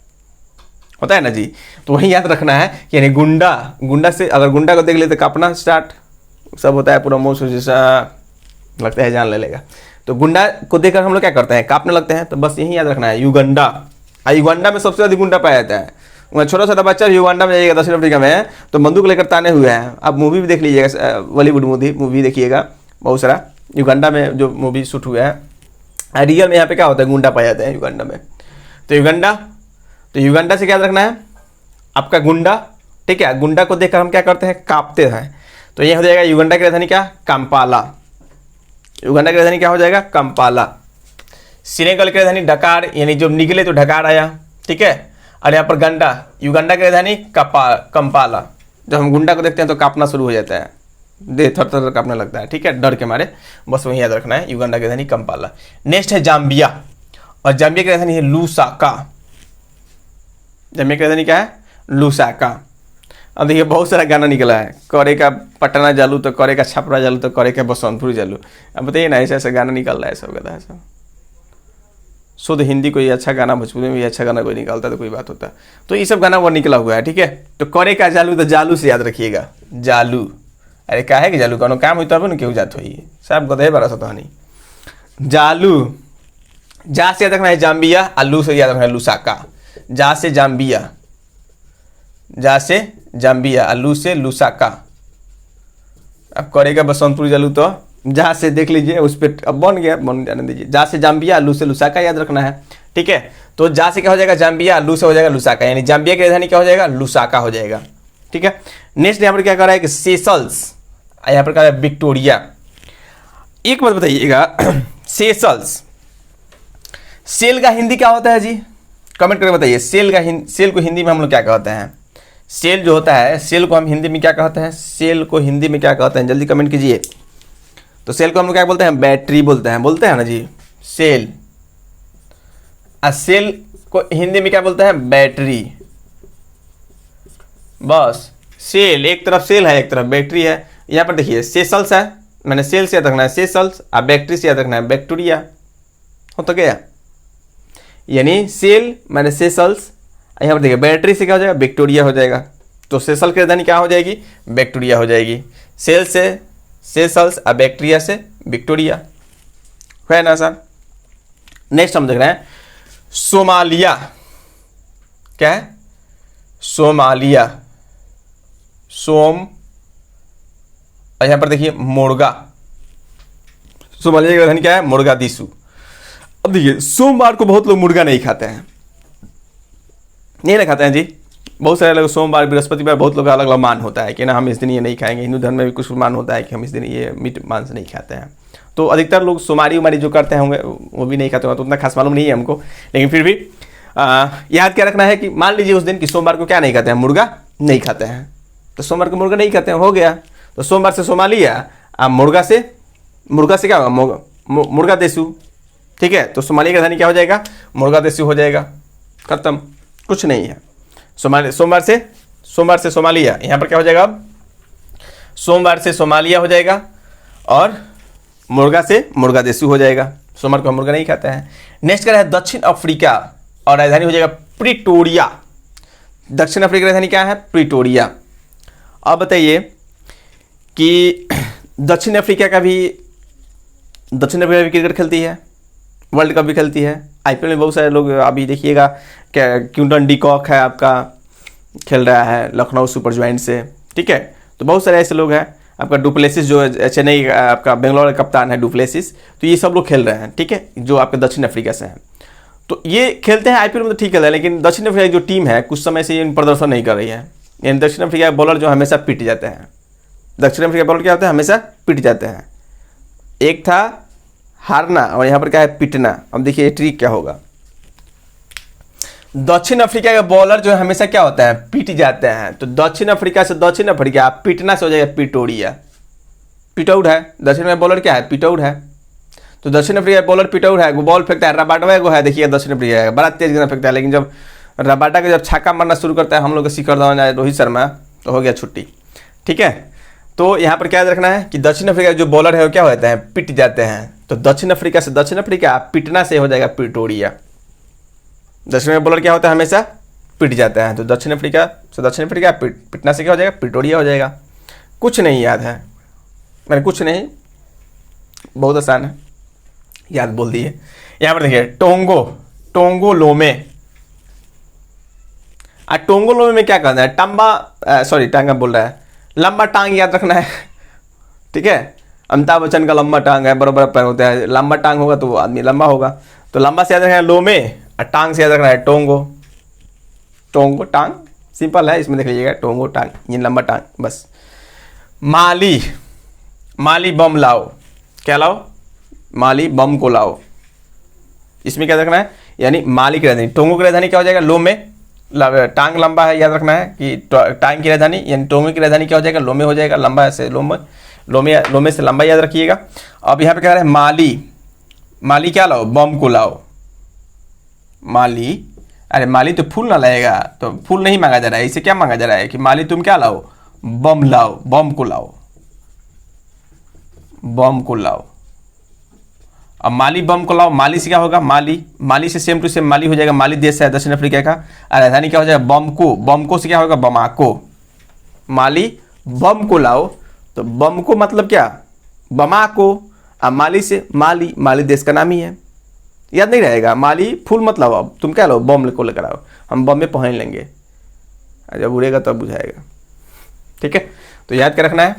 होता है ना जी। तो वही याद रखना है कि यानी गुंडा, गुंडा से अगर गुंडा को देख ले तो कांपना स्टार्ट सब होता है, पूरा मुंह जैसा लगता है जान ले लेगा। तो गुंडा को देखकर हम लोग क्या करते हैं, कांपने लगते हैं। तो बस यही याद रखना है, युगंडा। युगंडा में सबसे अधिक गुंडा पाया जाता है। वहाँ छोटा छोटा बच्चा युगांडा में जाइएगा, दक्षिण अफ्रीका में, तो बंदूक लेकर ताने हुए हैं। आप मूवी भी देख लीजिएगा, बॉलीवुड मूवी देखिएगा, बहुत सारा युगांडा में जो मूवी शूट हुआ है। रियल में यहाँ पे क्या होता है, गुंडा पाया जाता है युगांडा में। तो युगांडा से क्या रखना है, आपका गुंडा, ठीक है। गुंडा को देखकर हम क्या करते हैं, कांपते हैं। तो ये हो जाएगा युगांडा की राजधानी क्या, कंपाला। युगांडा की राजधानी क्या हो जाएगा, कंपाला। सीनेगल की राजधानी डकार, यानी जब निकले तो ढकार आया, ठीक है। और यहाँ पर गंडा, युगांडा की राजधानी कंपाला। जब हम गुंडा को देखते हैं तो कांपना शुरू हो जाता है, देह थर थर कांपने लगता है, ठीक है, डर के मारे। बस वही याद रखना है, युगांडा की राजधानी कंपाला। नेक्स्ट है जाम्बिया, और जाम्बिया की राजधानी है लुसाका। जाम्बिया की राजधानी क्या है, लुसाका। अब देखिए बहुत सारा गाना निकला है, करे का पटना जालू तो करे का छपरा जालू तो करे का बसंतपुर जालू। अब बताइए ना, ऐसा ऐसा गाना निकल रहा है सब गधा है सब। शुद्ध हिंदी कोई अच्छा गाना, भोजपुरी में भी अच्छा गाना कोई निकालता तो कोई बात होता। तो ये सब गाना वो निकला हुआ है, ठीक है। तो करे का जालू तो जालू से याद रखिएगा, जालू। अरे क्या है कि जालू का काम होता है ना, क्यों जात हुई सब गधे बड़ा सा नहीं। जालू, जा से याद रखना है जाम्बिया, आलू से याद रखना है लुसाका। जा से जाम्बिया, जा से जाम्बिया, आलू से लुसाका। अब करेगा बसंतपुर जालू तो जहाँ से देख लीजिए उस पर अब बन गया, बन जाने दीजिए। जा से जाम्बिया, आलू से लुसाका याद रखना है, ठीक है। तो जा से क्या हो जाएगा जाम्बिया, आलू से हो जाएगा लुसाका, यानी जाम्बिया की राजधानी क्या हो जाएगा, लुसाका हो जाएगा, ठीक है। नेक्स्ट यहाँ पर क्या कर रहा है कि सेशल्स, यहाँ पर क्या है विक्टोरिया। एक बात बताइएगा, सेशल्स, सेल का हिंदी क्या होता है जी, कमेंट करके बताइए। सेल को हिंदी में हम लोग क्या कहते हैं, सेल जो होता है, सेल को हम हिंदी में क्या कहते हैं, सेल को हिंदी में क्या कहते हैं, जल्दी कमेंट कीजिए। तो सेल को हम लोग क्या बोलते हैं, बैटरी बोलते हैं ना जी, सेल। सेल को हिंदी में क्या बोलते हैं, बैटरी। बस सेल, एक तरफ सेल है एक तरफ बैटरी है। यहाँ पर देखिए सेशल्स है, मैंने सेल से याद रखना है सेशल्स, और बैटरी से याद रखना है विक्टोरिया, हो तो गया। यानी सेल मैंने सेशल्स, यहाँ पर देखिए बैटरी से क्या हो जाएगा, विक्टोरिया हो जाएगा। तो सेशल की राजधानी क्या हो जाएगी, विक्टोरिया हो जाएगी। सेल से सेशल्स और बैक्टीरिया से विक्टोरिया, है ना सर। नेक्स्ट हम देख रहे हैं सोमालिया, क्या है, सोमालिया, सोम, और यहाँ पर देखिए मुर्गा। सोमालिया की राजधानी क्या है, मोरगादिशु। अब देखिए सोमवार को बहुत लोग मुर्गा नहीं खाते हैं, नहीं ना खाते हैं जी। बहुत सारे लोग सोमवार बृहस्पतिवार बहुत लोग अलग अलग मान होता है कि ना हम इस दिन ये नहीं खाएंगे। हिंदू धर्म में भी कुछ मान होता है कि हम इस दिन ये मीट मांस नहीं खाते हैं। तो अधिकतर लोग सोमारी उमारी जो करते होंगे वो भी नहीं खाते होंगे, तो उतना खास मालूम नहीं है हमको। लेकिन फिर भी याद क्या रखना है कि मान लीजिए उस दिन कि सोमवार को क्या नहीं खाते हैं, मुर्गा नहीं खाते हैं। तो सोमवार को मुर्गा नहीं खाते हैं, हो गया। तो सोमवार से सोमालिया, मुर्गा से क्या होगा, मुर्गादेशु, ठीक है। तो सोमालिया की राजधानी क्या हो जाएगा, मुर्गादेशु हो जाएगा, खत्म, कुछ नहीं है। सोमवार से सोमालिया, यहाँ पर क्या हो जाएगा, अब सोमवार से सोमालिया हो जाएगा, और मुर्गा से मुर्गादेशु हो जाएगा। सोमवार को हम मुर्गा नहीं खाते हैं। नेक्स्ट क्या है, दक्षिण अफ्रीका, और राजधानी हो जाएगा प्रिटोरिया। दक्षिण अफ्रीका की राजधानी क्या है, प्रिटोरिया। अब बताइए कि दक्षिण अफ्रीका भी क्रिकेट खेलती है, वर्ल्ड कप भी खेलती है। आईपीएल में बहुत सारे लोग, अभी देखिएगा क्या क्विंटन डी कॉक है आपका, खेल रहा है लखनऊ सुपर जॉइंट से, ठीक है। तो बहुत सारे ऐसे लोग हैं, आपका डुप्लेसिस जो चेन्नई आपका बेंगलोर का कप्तान है डुप्लेसिस, तो ये सब लोग खेल रहे हैं, ठीक है, जो आपके दक्षिण अफ्रीका से हैं। तो ये खेलते हैं आईपीएल में तो ठीक है, लेकिन दक्षिण अफ्रीका की जो टीम है कुछ समय से प्रदर्शन नहीं कर रही है। यानी दक्षिण अफ्रीका के बॉलर जो हमेशा पिट जाते हैं, दक्षिण अफ्रीका बॉलर क्या होते हैं, हमेशा पिट जाते हैं। एक था हारना और यहाँ पर क्या है, पिटना। अब देखिए ट्रिक क्या होगा। दक्षिण अफ्रीका के बॉलर जो है हमेशा क्या होता है, पिट जाते हैं। तो दक्षिण अफ्रीका से दक्षिण अफ्रीका, पिटना से हो जाएगा पिटोरिया। पिटौड है, दक्षिण अफ्रीका बॉलर क्या है, पिटौड है। तो दक्षिण अफ्रीका बॉलर पिटौड है, वो बॉल फेंकता है, रबाडवा को है, देखिए दक्षिण अफ्रीका है, बड़ा तेज गेंद फेंकता है। लेकिन जब रबाडा का जब छक्का मारना शुरू करता है हम लोग का शिखर धवन या रोहित शर्मा, तो हो गया छुट्टी, ठीक है। तो यहाँ पर क्या याद रखना है कि दक्षिण अफ्रीका के जो बॉलर है वो क्या होते हैं, पिट जाते हैं। तो दक्षिण अफ्रीका से दक्षिण अफ्रीका, पिटना से हो जाएगा पिटोरिया। दक्षिण अफ्रीका बॉलर क्या होता है, हमेशा पिट जाता है। तो दक्षिण अफ्रीका से दक्षिण अफ्रीका, पिटना से क्या हो जाएगा, पिटोरिया हो जाएगा। कुछ नहीं याद है, मैंने कुछ नहीं, बहुत आसान है, याद बोल दिए। यहाँ पर देखिए टोंगो लोमे। टोंगो लोमे में क्या करना है, टांगा बोल रहा है, लंबा टांग याद रखना है, ठीक है। अमिताभ बच्चन का लंबा टांग है, बड़ा बड़ा पैर होता है, लंबा टांग होगा तो वो आदमी लंबा होगा। तो लंबा से याद रखना है लोमे, और टांग से याद रखना है टोंगो टांग, सिंपल है। इसमें देख लीजिएगा टोंगो टांग, ये लंबा टांग, बस। माली बम लाओ, क्या लाओ, माली बम को लाओ। इसमें क्या रखना है, यानी माली की राजधानी, टोंगो की राजधानी क्या हो जाएगा, लोमे। टांग लंबा है, याद रखना है कि टांग की राजधानी यानी टोंगो की राजधानी क्या हो जाएगा, लोमे हो जाएगा। लंबा से लोमे से लंबा याद रखिएगा। अब यहाँ पे क्या रहा है, माली क्या लाओ, बम को लाओ। अरे माली तो फूल ना लाएगा, तो फूल नहीं मांगा जा रहा है, इसे क्या मांगा जा रहा है कि माली तुम क्या लाओ, बम लाओ, बम को लाओ। अब माली बम को लाओ, माली से क्या होगा, माली से सेम टू सेम माली हो जाएगा, माली देश है दक्षिण अफ्रीका का। राजधानी क्या हो जाएगा, बमको से क्या होगा, बमाको। माली बम को लाओ, तो बम को मतलब क्या, बमाको। अब माली से माली देश का नाम ही है, याद नहीं रहेगा। माली फूल मतलब, अब तुम क्या लो, बम को लेकर आओ, हम बम में पहन लेंगे, जब उड़ेगा तब बुझाएगा, ठीक है। तो याद क्या रखना है,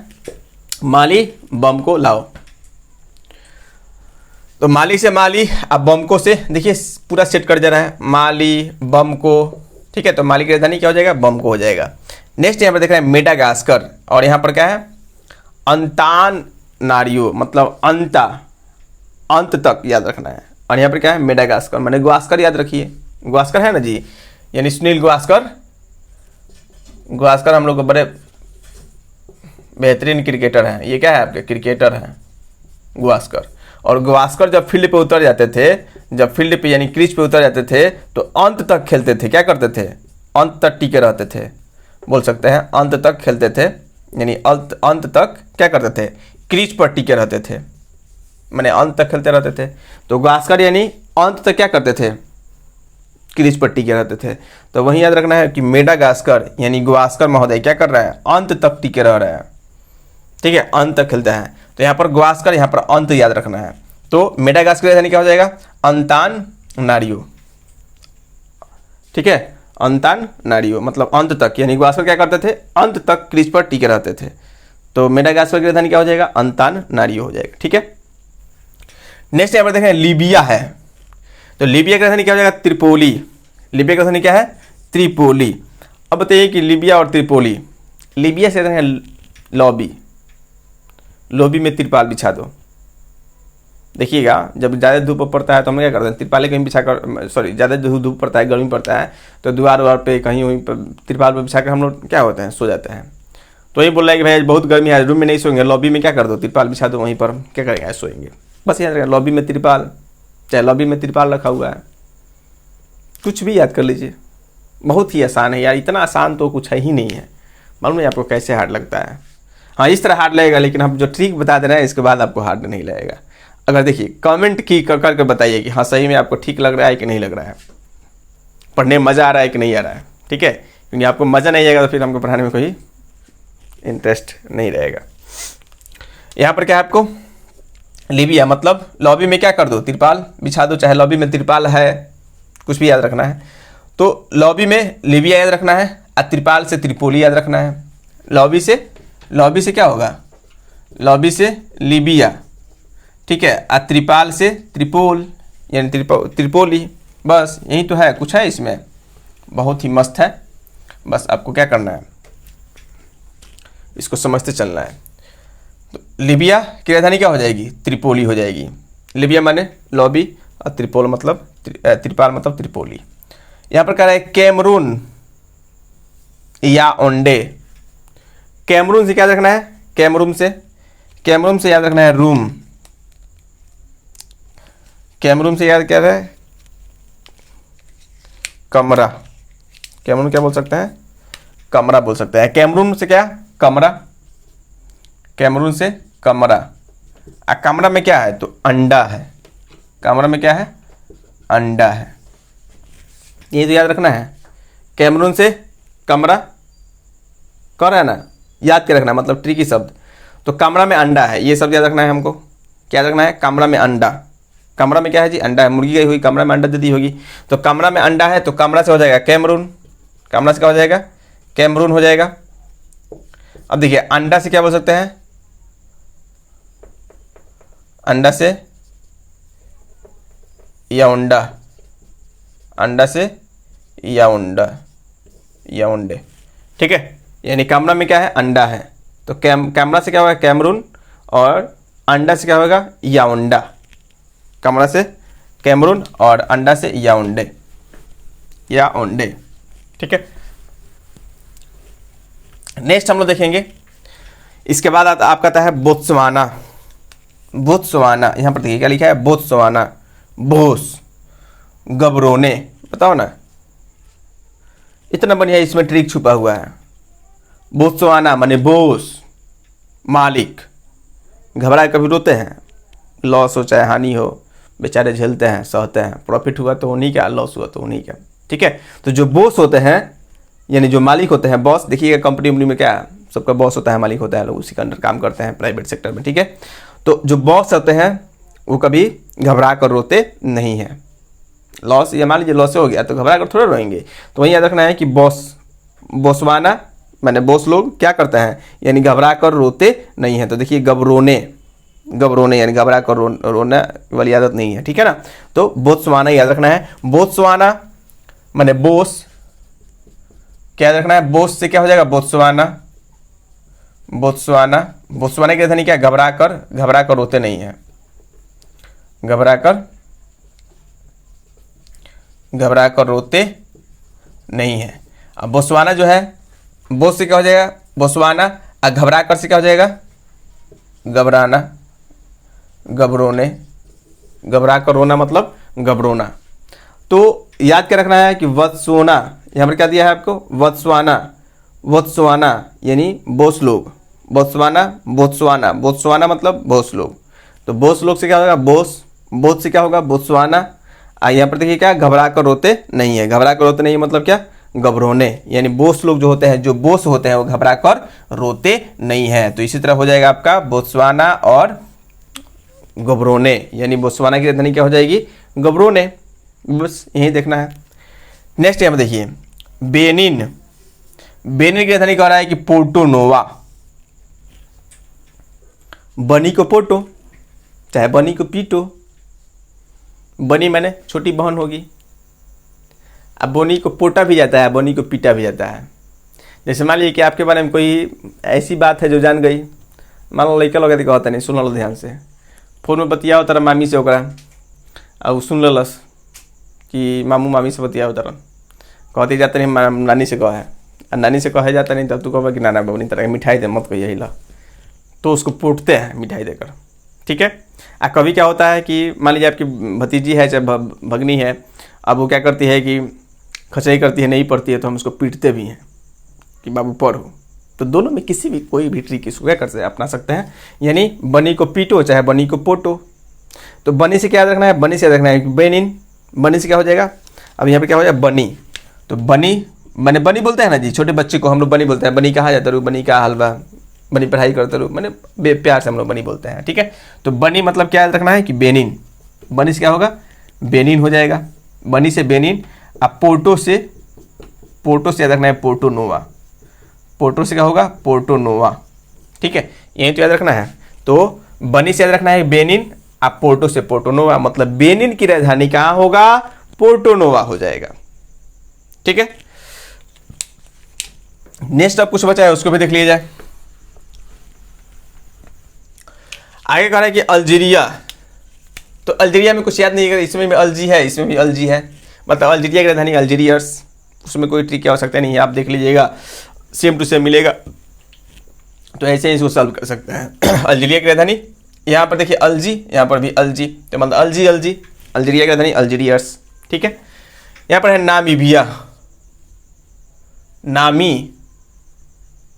माली बम को लाओ। तो माली से माली, अब बमको से देखिए पूरा सेट कर जा रहा है, माली बमको, ठीक है। तो माली की राजधानी क्या हो जाएगा, बमको हो जाएगा। नेक्स्ट यहाँ पर देख रहे हैं मेडागास्कर, और यहाँ पर क्या है, अंतानारियो, मतलब अंत तक याद रखना है। और यहाँ पर क्या है, मेडागास्कर, मैंने गास्कर याद रखिए, गास्कर है ना जी, यानी सुनील गास्कर हम लोग को बड़े बेहतरीन क्रिकेटर हैं। ये क्या है, आपके क्रिकेटर हैं गास्कर। और गास्कर जब फील्ड पे उतर जाते थे, जब फील्ड पे यानी क्रीज पे उतर जाते थे, तो अंत तक खेलते थे, क्या करते थे, अंत तक टिके रहते थे, बोल सकते हैं अंत तक खेलते थे, यानी अंत तक क्या करते थे, क्रीज पर टिके रहते थे, मैंने अंत तक खेलते रहते थे। तो गास्कर यानी अंत तक क्या करते थे, क्रीज पर टिके रहते थे। तो वही याद रखना है कि मेडागास्कर यानी गास्कर महोदय क्या कर रहा है, अंत तक टिके रह रहा है, ठीक है, अंत तक खेलता है। तो यहाँ पर गास्कर, यहाँ पर अंत याद रखना है। तो मेडागास्कर यानी क्या हो जाएगा, अंतानारियो, ठीक है, अंतानारियो मतलब अंत तक, यानी गास्कर क्या करते थे, अंत तक क्रीज पर टिके रहते थे। तो मेडागास्कर की राजधानी क्या हो जाएगा, अंतानारियो हो जाएगा, ठीक है। नेक्स्ट यहाँ पर देखें लीबिया है, तो लीबिया की राजधानी क्या हो जाएगा, त्रिपोली। लीबिया की राजधानी क्या है, त्रिपोली। अब बताइए कि लीबिया और त्रिपोली, लीबिया से है लॉबी में तिरपाल बिछा दो। देखिएगा जब ज़्यादा धूप पड़ता है तो हम क्या करते हैं, तिरपाले कहीं बिछा कर, ज़्यादा धूप पड़ता है, गर्मी पड़ता है, तो दीवार पे कहीं वहीं पर तिरपाल पर बिछा कर हम लोग क्या होते हैं, सो जाते हैं। तो ये बोल रहा है कि भाई बहुत गर्मी है, रूम में नहीं सोएंगे, लॉबी में क्या कर दो, तिरपाल बिछा दो, वहीं पर क्या करेंगे, सोएंगे। बस याद रखें, लॉबी में तिरपाल, चाहे लॉबी में तिरपाल रखा हुआ है, कुछ भी याद कर लीजिए, बहुत ही आसान है यार, इतना आसान तो कुछ है ही नहीं है। मालूम नहीं आपको कैसे हार्ड लगता है। हाँ इस तरह हार्ड लगेगा, लेकिन हम जो ट्रिक बता दे रहे हैं इसके बाद आपको हार्ड नहीं लगेगा। अगर देखिए कमेंट की करके बताइए कि हाँ सही में आपको ठीक लग रहा है कि नहीं लग रहा है, पढ़ने में मज़ा आ रहा है कि नहीं आ रहा है, ठीक है। क्योंकि आपको मज़ा नहीं आएगा तो फिर हमको पढ़ाने में कोई इंटरेस्ट नहीं रहेगा। यहाँ पर क्या है आपको लिबिया मतलब लॉबी में क्या कर दो, तिरपाल बिछा दो, चाहे लॉबी में तिरपाल है, कुछ भी याद रखना है। तो लॉबी में लिबिया याद रखना है और तिरपाल से त्रिपोली याद रखना है। लॉबी से क्या होगा, लॉबी से लिबिया, ठीक है, और त्रिपाल से त्रिपोल यानी त्रिपोली। बस यही तो है, कुछ है इसमें, बहुत ही मस्त है। बस आपको क्या करना है, इसको समझते चलना है। तो लिबिया की राजधानी क्या हो जाएगी, त्रिपोली हो जाएगी। लिबिया माने लॉबी और त्रिपोल मतलब त्रिपाल मतलब त्रिपोली। यहाँ पर कह रहा है कैमरून या ओंडे। कैमरून से क्या याद रखना है, कैमरून से याद रखना है रूम। कैमरून से याद क्या है, कमरा। कैमरून क्या बोल सकते हैं, कमरा बोल सकते हैं। कैमरून से क्या, कमरा, कैमरून से कमरा। कमरा में क्या है तो अंडा है, कमरा में क्या है, अंडा है। ये तो याद रखना है। कैमरून से कमरा कर है ना, याद क्या रखना है, मतलब ट्रिकी शब्द। तो कमरा में अंडा है, ये शब्द याद रखना है हमको। क्या रखना है, कमरा में अंडा। कमरा में क्या है जी, अंडा है। मुर्गी गई हुई कमरा में अंडा देती होगी, तो कमरा में अंडा है तो कमरा से हो जाएगा कैमरून। कमरा से क्या हो जाएगा, कैमरून हो जाएगा। अब देखिए अंडा से क्या बोल सकते हैं, अंडा से याउंडा, अंडा से याउंडे, ठीक है। यानी कमरा में क्या है, अंडा है, तो कैमरा से क्या होगा, कैमरून, और अंडा से क्या होगा, याउंडा। कमरा से कैमरून और अंडा से याउंडे, ठीक है। नेक्स्ट हम लोग देखेंगे, इसके बाद आपका आता है बोत्सवाना। बोत्सवाना, यहाँ पर देखिए क्या लिखा है, बोत्सवाना, बोस, गबरोने, बताओ ना, इतना बढ़िया इसमें ट्रिक छुपा हुआ है। बोत्सवाना माने बोस, मालिक। घबराए कभी रोते हैं, लॉस हो चाहे हानि हो, बेचारे झेलते हैं, सहते हैं। प्रॉफिट हुआ तो उन्हीं का, लॉस हुआ तो उन्हीं का, ठीक है। तो जो बॉस होते हैं यानी जो मालिक होते हैं, बॉस, देखिएगा कंपनी में क्या सबका बॉस होता है, मालिक होता है, लोग उसी के अंडर काम करते हैं प्राइवेट सेक्टर में, ठीक है। तो जो बॉस होते हैं वो कभी घबरा कर रोते नहीं हैं। लॉस, या मान लीजिए लॉस हो गया तो घबरा कर थोड़ा रोएंगे। तो वही याद रखना है कि बोसवाना मैंने बॉस लोग क्या करते हैं, यानी घबरा कर रोते नहीं हैं। तो देखिए गबरोने यानी घबरा कर रोना वाली आदत नहीं है, ठीक है ना। तो बोत्सवाना याद रखना है। बोत्सवाना माने बोस, क्या याद रखना है, बोस से क्या हो जाएगा, बोत्सवाना की राजधानी क्या, घबरा कर रोते नहीं है, घबरा कर रोते नहीं है। अब बोत्सवाना जो है, बोस से क्या हो जाएगा, बोत्सवाना, और घबरा कर से क्या हो जाएगा, घबराना, घबरोने, घबरा कर रोना मतलब घबरोना। तो याद क्या रखना है कि वत्सवाना, यहाँ पर क्या दिया है आपको, वत्सवाना यानी बोस लोग, बोत्सवाना मतलब बोस लोग। तो बोस लोग से क्या होगा, बोस से क्या होगा, बोत्सवाना। यहाँ पर देखिए क्या, घबरा कर रोते नहीं है। घबरा कर रोते नहीं मतलब क्या, घबरोने, यानी बोस लोग जो होते हैं, जो बोस होते हैं वो घबरा कर रोते नहीं है। तो इसी तरह हो जाएगा आपका बोत्सवाना और घबरोने, यानी बोत्सवाना की राजधानी क्या हो जाएगी, घबरोने। बस यही देखना है। नेक्स्ट यहाँ पर देखिए बेनिन की राजधानी कह रहा है कि पोर्टो नोवा। बनी को पोर्टो, चाहे बनी को पीटो। बनी मैंने छोटी बहन होगी। अब बोनी को पोटा भी जाता है, बोनी को पीटा भी जाता है। जैसे मान लीजिए कि आपके बारे में कोई ऐसी बात है जो जान गई, मान लो लड़का लोग कहता नहीं, सुन लो ध्यान से, फोन में बतियाओ तरह मामी से ओकरा, और सुन लस कि मामू मामी से बतियाओ तरह, कहते जाते नहीं नानी से कहे, और नानी से कहे जाता नहीं, तब तू कह कि नाना बबनी तरह मिठाई दे मत कही यही ला, तो उसको पोटते हैं मिठाई देकर, ठीक है। और कभी क्या होता है कि मान लीजिए आपकी भतीजी है चाहे भगनी है, अब वो क्या करती है कि खचई करती है, नहीं पढ़ती है, तो हम उसको पीटते भी हैं कि बाबू पढ़ो, तो दोनों में किसी भी कोई भी ट्रिक इसको क्या कर सकते अपना सकते हैं, यानी बनी को पीटो चाहे बनी को पोटो। तो बनी से क्या याद रखना है, बनी से याद रखना है बेनिन, बनी से क्या हो जाएगा, अब यहाँ पे क्या हो जाएगा बनी, तो बनी मैंने बनी बोलते हैं ना जी, छोटे बच्चे को हम लोग बनी बोलते हैं, बनी कहाँ जाता रू, बनी का हलवा, बनी पढ़ाई करते रू, मैंने प्यार से हम लोग बनी बोलते हैं, ठीक है। तो बनी मतलब क्या याद रखना है कि बेनिन, बनी से क्या होगा बेनिन हो जाएगा, बनी से बेनिन। अब पोर्टो से याद रखना है पोर्टो नोवा, पोर्टो से क्या होगा पोर्टो नोवा, ठीक है, यही तो याद रखना है। तो बनी से याद रखना है बेनिन, अब पोर्टो से पोर्टो नोवा, मतलब बेनिन की राजधानी कहाँ होगा, पोर्टो नोवा हो जाएगा, ठीक है। नेक्स्ट अब कुछ बचा है उसको भी देख लिया जाए। आगे कह रहा है कि अल्जीरिया, तो अल्जीरिया में कुछ याद नहीं है, इसमें भी अलजी है, इसमें भी अलजी है, मतलब अल्जीरिया की राजधानी अल्जीरियर्स, उसमें कोई ट्रिक की आवश्यकता नहीं है, आप देख लीजिएगा सेम टू सेम मिलेगा, तो ऐसे ही इसको सॉल्व कर सकते हैं। अल्जीरिया की राजधानी यहाँ पर देखिए अलजी, यहाँ पर भी अलजी, तो मतलब अलजी अल्जीरिया की राजधानी अल्जीरियर्स, ठीक है। यहाँ पर है नामीबिया,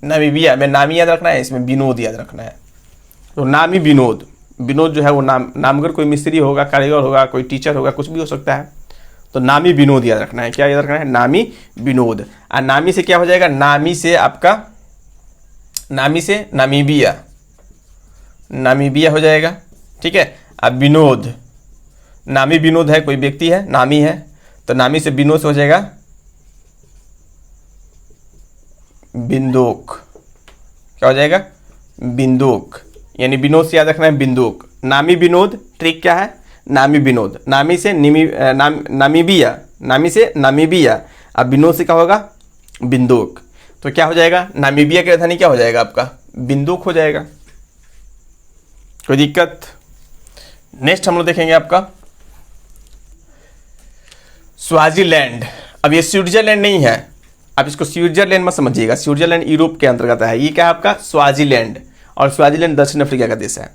नामीबिया में नामी याद रखना है, इसमें विनोद याद रखना है, तो नामी विनोद, विनोद जो है वो नामगर कोई मिस्त्री होगा, कारीगर होगा, कोई टीचर होगा, कुछ भी हो सकता है, तो नामी विनोद याद रखना है, क्या याद रखना है नामी विनोद। और नामी से क्या हो जाएगा, नामी से आपका नामी से नामीबिया हो जाएगा, ठीक है। अब विनोद, नामी विनोद है, कोई व्यक्ति है, नामी है, तो नामी से विनोद से हो जाएगा बिंदुक, क्या हो जाएगा बिंदुक, यानी विनोद से याद रखना है बिंदुक। नामी विनोद ट्रिक क्या है, नामी विनोद, नामी से नामीबिया, नामी से नामीबिया, अब विनोद से क्या होगा बिंदुक, तो क्या हो जाएगा नामीबिया की राजधानी क्या हो जाएगा आपका बिंदुक हो जाएगा, कोई दिक्कत। नेक्स्ट हम लोग देखेंगे आपका स्वाजीलैंड, अब ये स्विट्जरलैंड नहीं है, आप इसको स्विट्जरलैंड मत समझिएगा, स्विट्जरलैंड यूरोप के अंतर्गत है, ये क्या है आपका स्वाजीलैंड, और स्वाजीलैंड दक्षिण अफ्रीका का देश है,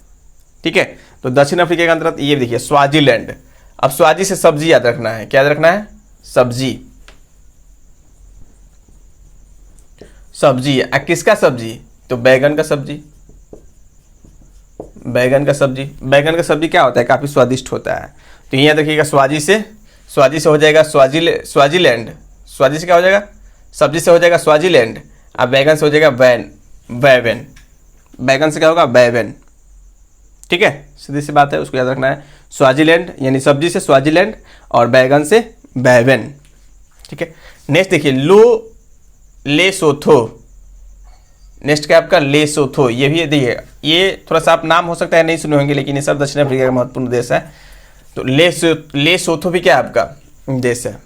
ठीक है। तो दक्षिण अफ्रीका के अंतर्गत ये देखिए स्वाजीलैंड। अब स्वाजी से सब्जी याद रखना है, क्या याद रखना है सब्जी, सब्जी किसका सब्जी, तो बैगन का सब्जी, बैगन का सब्जी, बैगन का सब्जी क्या होता है काफी स्वादिष्ट होता है। तो यहाँ देखिएगा स्वाजी से हो जाएगा स्वाजीलैंड, स्वाजी से क्या हो जाएगा सब्जी से हो जाएगा स्वाजीलैंड, अब बैगन से हो जाएगा बैवन, बैगन से क्या होगा बैवन, ठीक है, सीधी सी बात है, उसको याद रखना है। स्वाजीलैंड यानी सब्जी से स्वाजीलैंड और बैगन से बैवन, ठीक है। नेक्स्ट देखिए लेसोथो, नेक्स्ट क्या आपका लेसोथो, ये भी देखिए ये थोड़ा सा आप नाम हो सकता है नहीं सुने होंगे, लेकिन ये सब दक्षिण अफ्रीका का महत्वपूर्ण देश है। तो लेसोथो भी क्या आपका देश है।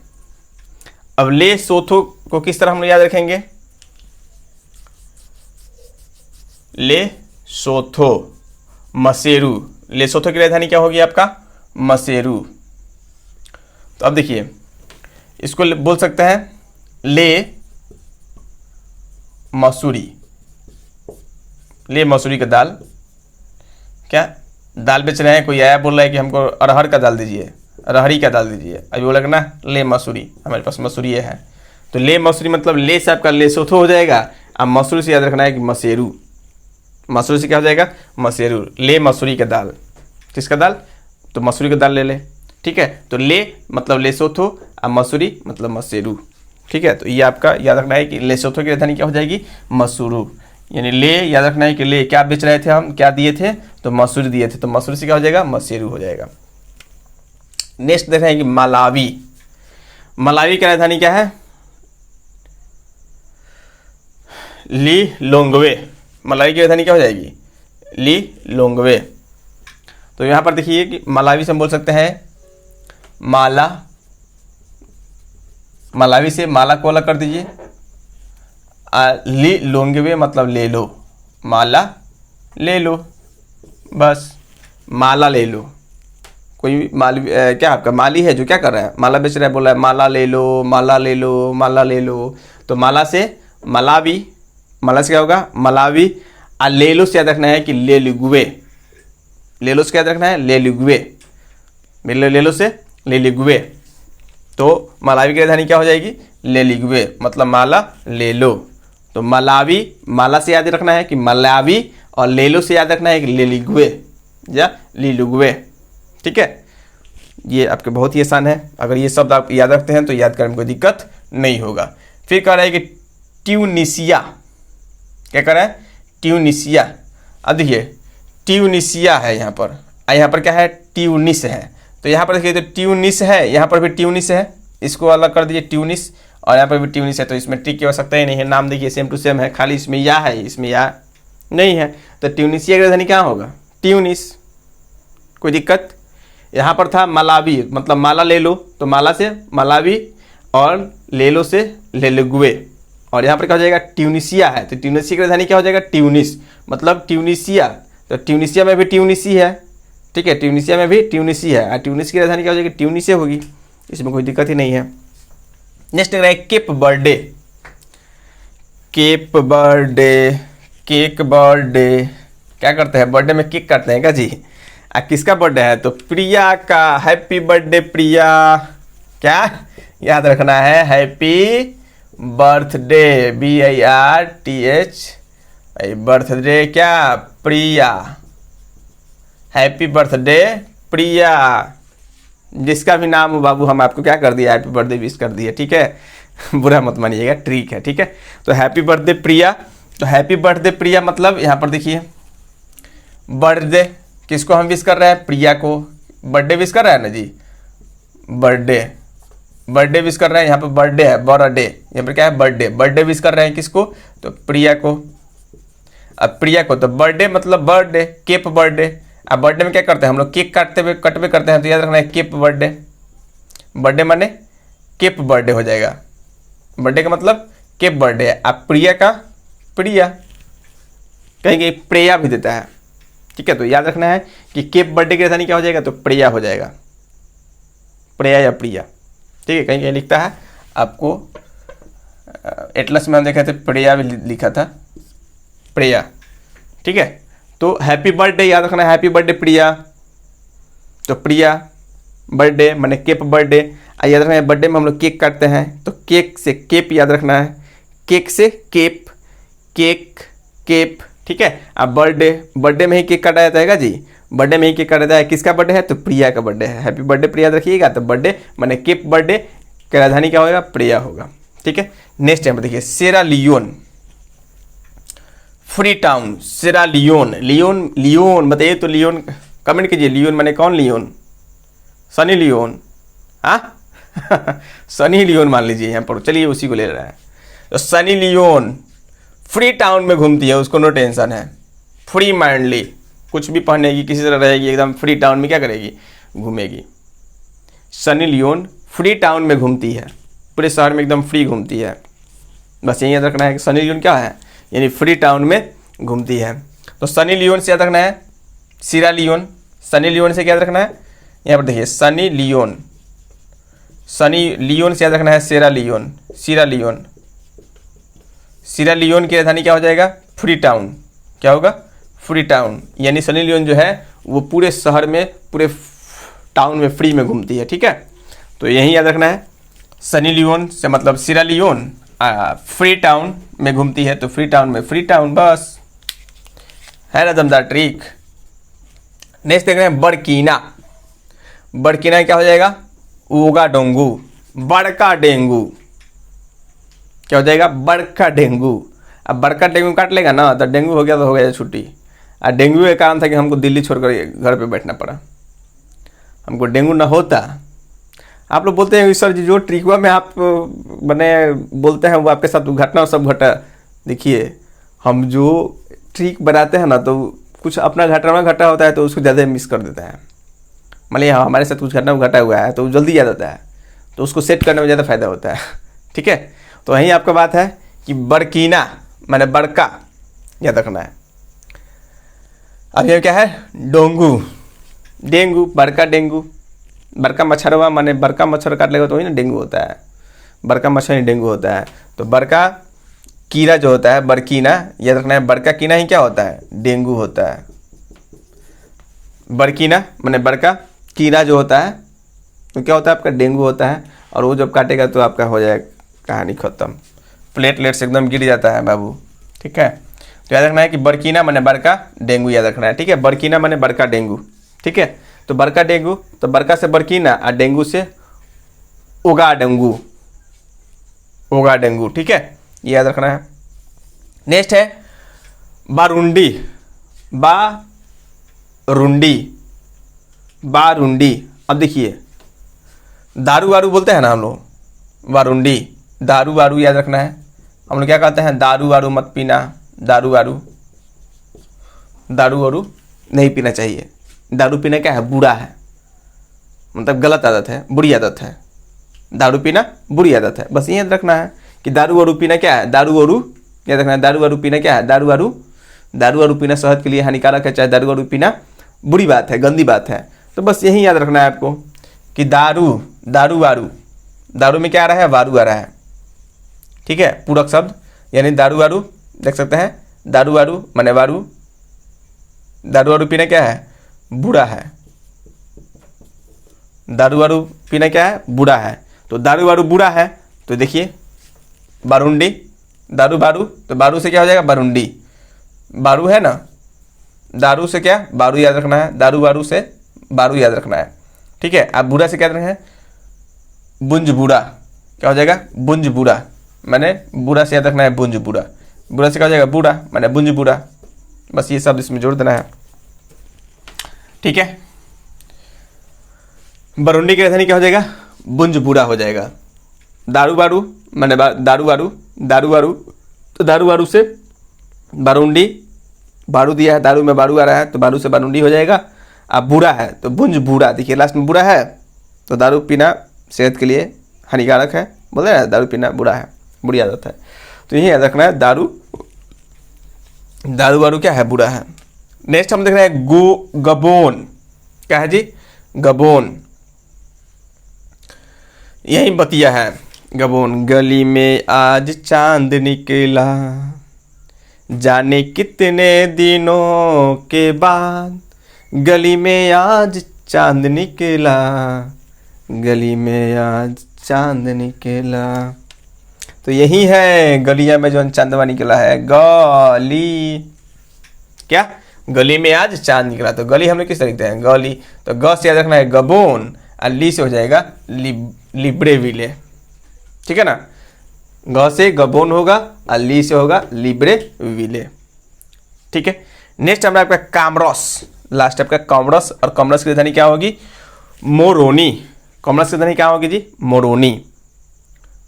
अब लेसोथो को किस तरह हम याद रखेंगे, लेसोथो मसेरू, लेसोथो की राजधानी क्या होगी आपका मसेरू। तो अब देखिए इसको बोल सकते हैं ले मसूरी, ले मसूरी का दाल, क्या दाल बेच रहे हैं, कोई आया बोल रहा है कि हमको अरहर का दाल दीजिए, अरहरी का दाल दीजिए, अभी बोला ना ले मसूरी, हमारे पास मसूरी है, तो ले मसूरी मतलब ले से आपका लेसोथो हो जाएगा। अब मसूरी से याद रखना है कि मसेरू, मसूरी से क्या हो जाएगा मसेरू, ले मसूरी का दाल, किसका दाल तो मसूरी का दाल ले ले, ठीक है। तो ले मतलब लेसोथो, अब मसूरी मतलब मसेरू, ठीक है। तो ये आपका याद रखना है कि लेसोथो की राजधानी क्या हो जाएगी मसूरू, यानी ले याद रखना है कि ले क्या बेच रहे थे हम, क्या दिए थे तो मसूरी दिए थे, तो मसूरी से क्या हो जाएगा मसेरू हो जाएगा। नेक्स्ट देख रहे हैं कि मलावी, मलावी की राजधानी क्या है ली लोंगवे, मलावी की राजधानी क्या हो जाएगी ली लोंगवे। तो यहाँ पर देखिए कि मलावी से हम बोल सकते हैं माला, मलावी से माला को अलग कर दीजिए, ली लोंगवे मतलब ले लो, माला ले लो, बस माला ले लो। कोई माली क्या आपका माली है जो क्या कर रहा है माला बेच रहा है, बोल रहा है माला ले लो माला ले लो माला ले लो, तो माला से मलावी, माला से क्या होगा मलावी। और ले लो से याद रखना है कि ले लिगुए, ले लो से क्या याद रखना है ले लिगुए, ले लो से ले लिगुए। तो मलावी की राजधानी क्या हो जाएगी ले लिगुए, मतलब माला ले लो, तो तो मलावी, माला से याद रखना है कि मलावी, और लेलो से याद रखना है कि लेलिगुए या लीलुगुए। ठीक है, ये आपके बहुत ही आसान है। अगर ये शब्द आप याद रखते हैं तो याद करने में कोई दिक्कत नहीं होगा। फिर कह रहा है कि ट्यूनिसिया, क्या कह रहा है? ट्यूनिसिया। अब देखिए ट्यूनिसिया है यहाँ पर, यहाँ पर क्या है? ट्यूनिस है। तो यहाँ पर देखिए तो ट्यूनिस है, यहाँ पर भी ट्यूनिस है, इसको अलग कर दीजिए ट्यूनिस, और यहाँ पर भी ट्यूनिस है। तो इसमें ट्रिक की आवश्यकता ही नहीं है, नाम देखिए सेम टू सेम है, खाली इसमें या है, इसमें या नहीं है। तो ट्यूनिसिया की राजधानी क्या होगा? ट्यूनिस। कोई दिक्कत? यहाँ पर था मलावी, मतलब माला ले लो, तो माला से मलावी और ले लो से लेलुगुए, और यहाँ पर क्या हो जाएगा? ट्यूनिसिया है। तो ट्यूनिसिया की राजधानी क्या हो जाएगा? ट्यूनिस, मतलब ट्यूनिसिया। तो ट्यूनिसिया में भी ट्यूनिसी है, ठीक है, ट्यूनिसिया में भी ट्यूनिसी है, और ट्यूनिस की राजधानी क्या हो जाएगी? ट्यूनिसिया होगी, इसमें कोई दिक्कत ही नहीं है। नेक्स्ट है Cape Verde. Cape Verde, cake birthday, क्या करते हैं? बर्थडे में केक काटते हैं क्या जी? किसका बर्थडे है? तो प्रिया का। हैप्पी बर्थडे प्रिया। क्या याद रखना है? हैप्पी बर्थडे, BIRTH, बर्थडे क्या? प्रिया। हैप्पी बर्थडे प्रिया। जिसका भी नाम हो बाबू, हम आपको क्या कर दिया? हैप्पी बर्थडे विश कर दिया, ठीक है। बुरा मत मानिएगा, ट्रिक है, ठीक है। तो हैप्पी बर्थडे प्रिया। तो हैप्पी बर्थडे प्रिया मतलब यहाँ पर देखिए बर्थडे किसको हम विश कर रहे हैं? प्रिया को। बर्थडे विश कर रहा है ना जी, बर्थडे, बर्थडे विश कर रहे हैं। यहाँ पर बर्थडे है, बर्थडे, यहाँ पर क्या है? बर्थडे। बर्थडे विश कर रहे हैं किसको? तो प्रिया को। अब प्रिया को, तो बर्थडे मतलब बर्थडे, केप बर्थडे। अब बर्थडे में क्या करते हैं हम लोग? केक काटते हुए कट पे करते हैं, तो याद रखना है केप बर्थडे। बर्थडे माने केप बर्थडे हो जाएगा, बर्थडे का मतलब केप बर्थडे। अब प्रिया का प्रिया, कहीं प्रिया भी देता है, ठीक है। तो याद रखना है कि केप बर्थडे की राजधानी क्या हो जाएगा? तो प्रिया हो जाएगा, प्रिया या प्रिया, ठीक है। कहीं कहीं लिखता है आपको, एटलस में हम देखे थे प्रिया भी लिखा था, प्रिया, ठीक है। तो हैप्पी बर्थडे याद रखना है, हैप्पी बर्थडे प्रिया। तो प्रिया बर्थडे माने केप बर्थडे। याद रखना है बर्थडे में हम लोग केक काटते हैं, तो केक से केप याद रखना है, केक से केप, केक केप, ठीक है। अब बर्थडे, बर्थडे में ही केक काटा जाता है जी, बर्थडे में ही केक काटा जाता है। किसका बर्थडे है? तो प्रिया का बर्थडे है। हैप्पी बर्थडे प्रिया रखिएगा। तो बर्थडे माने केप बर्थडे की राजधानी क्या होगा? प्रिया होगा, ठीक है। नेक्स्ट टाइम देखिए सेरा लियोन, फ्री टाउन, सेरा लियोन, लियोन, लियोन बताइए तो लियोन कमेंट कीजिए। लियोन माने कौन लियोन? सनी लियोन, हाँ सनी लियोन मान लीजिए यहाँ पर, चलिए उसी को ले रहा है। तो सनी लियोन फ्री टाउन में घूमती है, उसको नो टेंशन है, फ्री माइंडली, कुछ भी पहनेगी, किसी तरह रहेगी, एकदम फ्री टाउन में क्या करेगी? घूमेगी। सनी लियोन फ्री टाउन में घूमती है, पूरे शहर में एकदम फ्री घूमती है। बस यही याद रखना है कि सनी लियोन क्या है? यानी फ्री टाउन में घूमती है। तो सनी लियोन से याद रखना है सीरा लियोन। सनी लियोन से क्या याद रखना है? यहाँ पर देखिए सनी लियोन, सनी लियोन से याद रखना है सेरा लियोन, सीरा लियोन। सीरा लियोन की राजधानी क्या हो जाएगा? Free town. क्या होगा? Free town. यानी सनी लियोन जो है वो पूरे शहर में, पूरे टाउन में फ्री में घूमती है, ठीक है। तो यही याद रखना है, सनी लियोन से मतलब सीरा लियोन फ्री टाउन में घूमती है, तो फ्री टाउन में फ्री टाउन, बस है ना दमदार ट्रिक। नेक्स्ट देख रहे हैं बरकीना। बरकीना क्या हो जाएगा? ओगा डोंगू, बड़का डेंगू। क्या हो जाएगा? बड़का डेंगू। अब बड़का डेंगू काट लेगा ना तो डेंगू हो गया, तो हो गया छुट्टी। और डेंगू का कारण था कि हमको दिल्ली छोड़कर घर पे बैठना पड़ा। हमको डेंगू ना होता, आप लोग बोलते हैं सर जी जो ट्रिकवा में आप बने बोलते हैं वो आपके साथ घटना सब घटा। देखिए हम जो ट्रिक बनाते हैं ना, तो कुछ अपना घटा होता है तो उसको ज़्यादा मिस कर देता है। मान लिया हमारे साथ कुछ घटना घटा हुआ है तो जल्दी याद आता है, तो उसको सेट करने में ज़्यादा फायदा होता है, ठीक है। तो वहीं आपका बात है कि बरकीना माने बड़का याद रखना है। अब ये क्या है? डोंगू, डेंगू, बड़का डेंगू। बड़का मच्छर हुआ माने बड़का मच्छर काट लेगा तो वही ना डेंगू होता है, बड़का मच्छर ही डेंगू होता है। तो बड़का कीड़ा जो होता है बरकीना याद रखना है, बड़का कीड़ा ही क्या होता है? डेंगू होता है। बरकीना माने बड़का कीड़ा जो होता है तो क्या होता है आपका? डेंगू होता है। और वो जब काटेगा तो आपका हो जाएगा कहानी खत्म, प्लेटलेट्स एकदम गिर जाता है बाबू, ठीक है। तो याद रखना है कि बरकीना माने बड़का, डेंगू याद रखना है, ठीक है। बरकीना माने बड़का डेंगू, ठीक है। तो बड़का डेंगू, तो बड़का से बरकीना और डेंगू से उगा डेंगू, उगा डेंगू, ठीक है, ये याद रखना है। नेक्स्ट है बारुंडी, बारुंडी, बारुंडी। अब देखिए दारू वारू बोलते हैं ना हम लोग, वारुंडी, दारू वारू याद रखना है। हम लोग क्या कहते हैं, दारू वारू मत पीना, दारू वारू, दारू वारू नहीं पीना चाहिए। दारू पीना क्या है, बुरा है, मतलब गलत आदत है, बुरी आदत है। दारू पीना बुरी आदत है, बस ये याद रखना है कि दारू वारू पीना क्या है, दारू वारू याद रखना है। दारू वारू पीना क्या है, दारू वारू, दारू वारू पीना सेहत के लिए हानिकारक है, चाहे दारू वारू पीना बुरी बात है, गंदी बात है। तो बस यही याद रखना है आपको कि दारू, दारू वारू, दारू में क्या आ रहा है, वारू आ रहा है, ठीक है, पूरक शब्द, यानी दारू वारू देख सकते हैं, दारू वारू माने वारू, दारू वारू पीना क्या है, बुरा है, दारू वारू पीना क्या है, बुरा है। तो दारू वारू बुरा है, तो देखिए बारुंडी, दारू बारू, तो बारू से क्या हो जाएगा, बारुंडी, बारू है ना, दारू से क्या, बारू याद रखना है, दारू बारू से बारू याद रखना है, ठीक है। अब बुरा से क्या रखना है, बुंज बुरा, क्या हो जाएगा, बुंज बुरा, मैंने बुरा से याद रखना है, बुंज बुरा, बुरा से क्या हो जाएगा, बुरा मैंने बुंज बुरा, बस ये शब्द इसमें जोड़ देना है, ठीक है। बरुंडी की राजधानी क्या हो जाएगा, बुंज बुरा हो जाएगा। दारू बारू मैंने दारू बारू, दारू बारू, तो दारू बारू से बारुंडी, बारू दिया है, दारू में बारू आ रहा है, तो बारू से बारुंडी हो जाएगा। अब बुरा है तो बुंज बुरा, देखिए लास्ट में बुरा है, तो दारू पीना सेहत के लिए हानिकारक है, बोल रहे हैं दारू पीना बुरा है, बुरी आदत है। तो यही याद रखना है, दारू, दारू वारू क्या है, बुरा है। नेक्स्ट हम देख रहे हैं गबोन, क्या है जी, गबोन, यही बतिया है, गबोन। गली में आज चांद निकला, जाने कितने दिनों के बाद, गली में आज चांद निकला, गली में आज चांद निकला। तो यही है गलिया में जो चांदवा निकला है, गली, क्या, गली में आज चांद निकला। तो गली हम लोग किस तरह लिखते हैं, गली, तो ग से याद रखना है गबोन, और ली से हो जाएगा लिब्रेविले, ठीक है ना। ग से गबोन होगा और ली से होगा लिब्रेविले, ठीक है। नेक्स्ट हमारा आपका कामरस, लास्ट आपका कॉमरस, और कॉमरस की राजधानी क्या होगी, मोरोनी। कॉमरस की राजधानी क्या होगी जी, मोरोनी।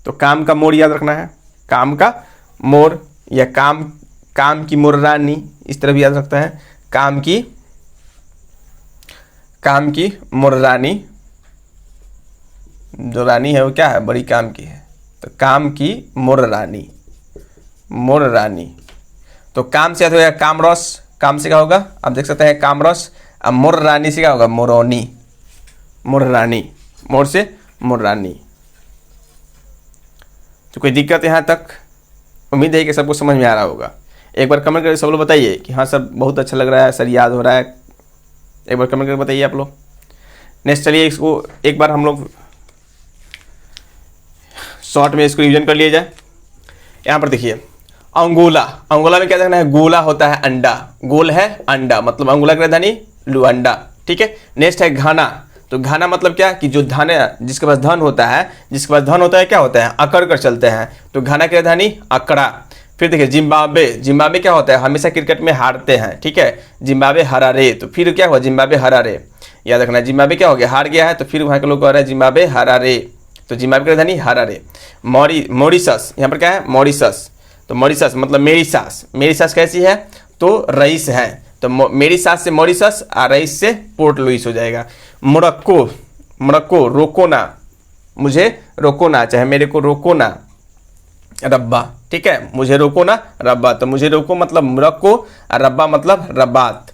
तो काम का मोर याद रखना है, काम का मोर, या काम, काम की मोर रानी, इस तरह भी याद रखता है, काम की, काम की मोर रानी, जो रानी है वो क्या है, बड़ी काम की है, तो काम की मोर रानी, मोर रानी। तो काम से याद होगा कामरस, काम से क्या होगा, आप देख सकते हैं कामरस, अब मोर रानी से क्या होगा, मोरोनी, मोर रानी, मोर से मोर रानी। तो कोई दिक्कत यहाँ तक, उम्मीद है कि सबको समझ में आ रहा होगा। एक बार कमेंट करके सब लोग बताइए कि हाँ सब बहुत अच्छा लग रहा है सर, याद हो रहा है, एक बार कमेंट करके बताइए आप लोग। नेक्स्ट चलिए इसको एक बार हम लोग शॉर्ट में इसको रिवीजन कर लिया जाए। यहाँ पर देखिए अंगोला, अंगोला में क्या देखना है, गोला होता है अंडा, गोल है अंडा, मतलब अंगोला की राजधानी लुआंडा, ठीक है। नेक्स्ट है घाना, तो घाना मतलब क्या कि जो धन, जिसके पास धन होता है, जिसके पास धन होता है क्या होता है, अकड़ कर चलते हैं, तो घाना की राजधानी अकड़ा। फिर देखिए जिम्बाब्वे, जिम्बाब्वे क्या होता है, हमेशा क्रिकेट में हारते हैं, ठीक है, जिम्बाब्वे हरारे, तो फिर क्या हुआ, जिम्बाब्वे हरारे, याद रखना जिम्बाब्वे क्या हो गया, हार गया है, तो फिर वहाँ के लोग कह रहे हैं जिम्बाब्वे हरारे, तो जिम्बाब्वे की राजधानी हरारे। मॉरिशस, यहाँ पर क्या है, मॉरिशस, तो मॉरिशस मतलब मेरी सास, मेरी सास कैसी है, तो रईस है, तो मेरी सास से मॉरिशस और रईस से पोर्ट लुइस हो जाएगा। मोरक्को, मोरक्को रोको ना, मुझे रोको ना, चाहे मेरे को रोको ना रब्बा, ठीक है, मुझे रोको ना रब्बा, तो मुझे रोको मतलब मोरक्को और रब्बा मतलब रब्बात।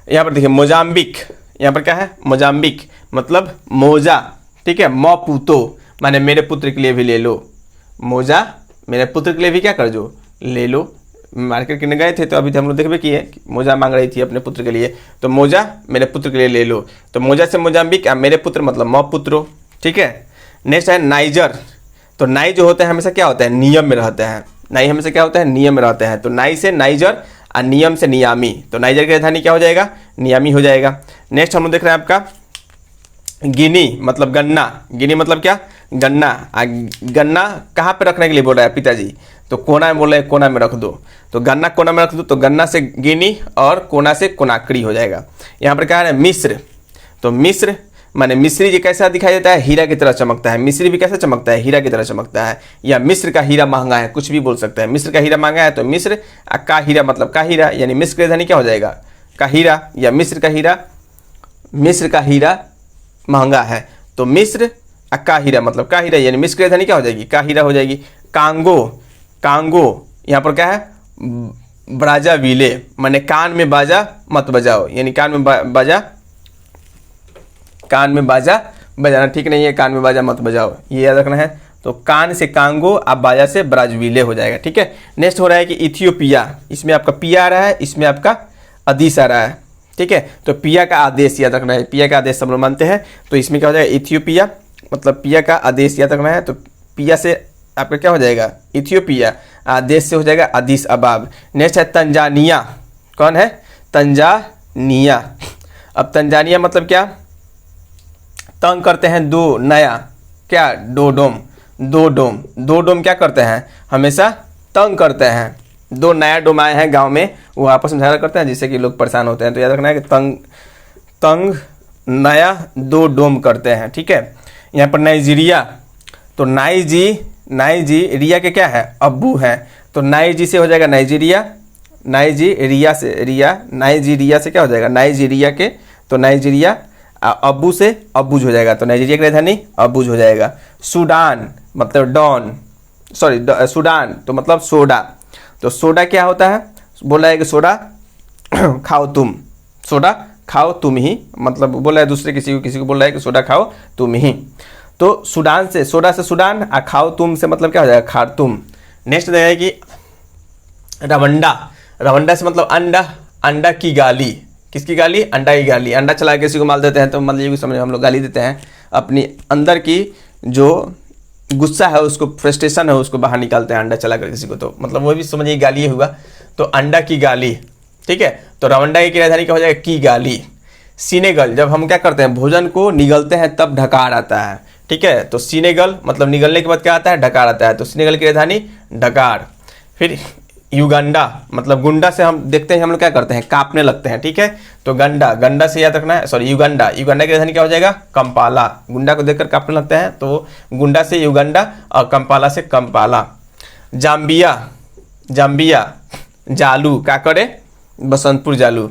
यहाँ पर देखिए मोजाम्बिक, यहाँ पर क्या है, मोजाम्बिक मतलब मोजा, ठीक है, मो पूतो माने मेरे पुत्र के लिए भी ले लो, मोजा मेरे पुत्र के लिए भी क्या कर दो, ले लो। मार्केट करने गए थे तो अभी हम लोग देखबे किए, मोजा मांग रही थी अपने पुत्र के लिए, तो मोजा मेरे पुत्र के लिए ले लो, तो मोजा से मोजाम्बिक, मेरे पुत्र मतलब मो पुत्रो, ठीक है। नेक्स्ट है नाइजर, तो नाई जो होते हैं हमेशा क्या होता है, नियम में रहते हैं, नाई हमेशा क्या होता है, नियम में रहते हैं। तो नाई से नाइजर और नियम से नियामी, तो नाइजर की राजधानी क्या हो जाएगा, नियामी हो जाएगा। नेक्स्ट हम लोग देख रहे हैं आपका गिनी मतलब गन्ना, गिनी मतलब क्या, गन्ना। गन्ना कहाँ पे रखने के लिए बोल रहा है पिताजी, तो कोना में बोल रहे हैं, कोना में रख दो, तो गन्ना कोना में रख दो, तो गन्ना से गिनी और कोना से कोनाकड़ी हो जाएगा। यहाँ पर क्या है, मिस्र, तो मिस्र माने मिस्री जी कैसा दिखाई देता है, हीरा की तरह चमकता है। मिस्री भी कैसा चमकता है, हीरा की तरह चमकता है। या मिस्र का हीरा महंगा है, कुछ भी बोल सकते हैं। मिस्र का हीरा महंगा है तो मिस्र, का हीरा मतलब का हीरा, यानी मिस्र की राजधानी क्या हो जाएगा, का हीरा। या मिस्र का हीरा, मिस्र का हीरा महंगा है तो मिस्र, का हीरा मतलब का हीरा, यानी मिस्र की राजधानी क्या हो जाएगी, का हीरा हो जाएगी। कांगो, कांगो यहाँ पर क्या है, ब्राजा विले, माने कान में बाजा मत बजाओ, यानी कान में बाजा, कान में बाजा बजाना ठीक नहीं है, कान में बाजा मत बजाओ, ये याद रखना है। तो कान से कांगो, आप बाजा से ब्राजविले हो जाएगा, ठीक है। नेक्स्ट हो रहा है कि इथियोपिया, इसमें आपका पिया आ रहा है, इसमें आपका आदेश आ रहा है, ठीक है। तो पिया का आदेश याद रखना है, पिया का आदेश सब लोग मानते हैं, तो इसमें क्या हो जाएगा, इथियोपिया मतलब पिया का आदेश याद रखना है। तो पिया से आपका क्या हो जाएगा, इथियोपिया, आदेश से हो जाएगा अदीस अबाब। नेक्स्ट है तंजानिया, कौन है, तंजानिया। अब तंजानिया मतलब क्या, तंग करते हैं दो, नया क्या, दो डोम, दो डोम, दो डोम क्या करते हैं, हमेशा तंग करते हैं। दो नया डोम आए हैं गांव में, वो आपस में झगड़ा करते हैं जिससे कि लोग परेशान होते हैं। तो याद रखना है कि तंग, तंग नया दो डोम करते हैं, ठीक है। यहाँ पर नाइजीरिया, तो नाइजी रिया के क्या है, अब्बू है, तो नाइजी से हो जाएगा नाइजीरिया, नाइजीरिया से रिया, नाइजीरिया से क्या हो जाएगा, नाइजीरिया के, तो नाइजीरिया, अब्बू से अब्बूज हो जाएगा, तो नाइजीरिया की राजधानी अब्बूज हो जाएगा। सूडान मतलब डॉन, सॉरी सूडान तो मतलब सोडा, तो सोडा क्या होता है, बोला है कि सोडा खाओ तुम, सोडा खाओ तुम ही, मतलब बोला है दूसरे किसी को बोल रहा है कि सोडा खाओ तुम ही। तो सूडान से, सोडा से सूडान, आ खाओ तुम से मतलब क्या हो जाएगा, खारतुम। नेक्स्ट देखा है कि रवंडा, रवंडा से मतलब अंडा, अंडा की गाली, किसकी गाली, अंडा की गाली। अंडा चला के किसी को मार देते हैं तो मतलब ये भी समझ, हम लोग गाली देते हैं, अपनी अंदर की जो गुस्सा है उसको, फ्रस्ट्रेशन है उसको बाहर निकालते हैं अंडा चला कर किसी को, तो मतलब वो भी समझिए गाली हुआ, तो अंडा की गाली, ठीक है। तो रवंडा की राजधानी क्या हो जाएगा, की गाली। सीनेगल, जब हम क्या करते हैं भोजन को निगलते हैं तब ढकार आता है, ठीक है। तो सीनेगल मतलब निगलने के बाद क्या आता है, ढकार आता है, तो सीनेगल की राजधानी ढकार। फिर युगांडा मतलब गुंडा से हम देखते हैं हम लोग क्या करते हैं, कांपने लगते हैं, ठीक है। तो गंडा, गंडा से याद रखना है, सॉरी युगांडा, युगांडा की राजधानी क्या हो जाएगा, कंपाला। गुंडा को देखकर कांपने लगते हैं तो गुंडा से युगांडा और कंपाला से कंपाला। जाम्बिया, जाम्बिया, जालू क्या करे, बसंतपुर जालू,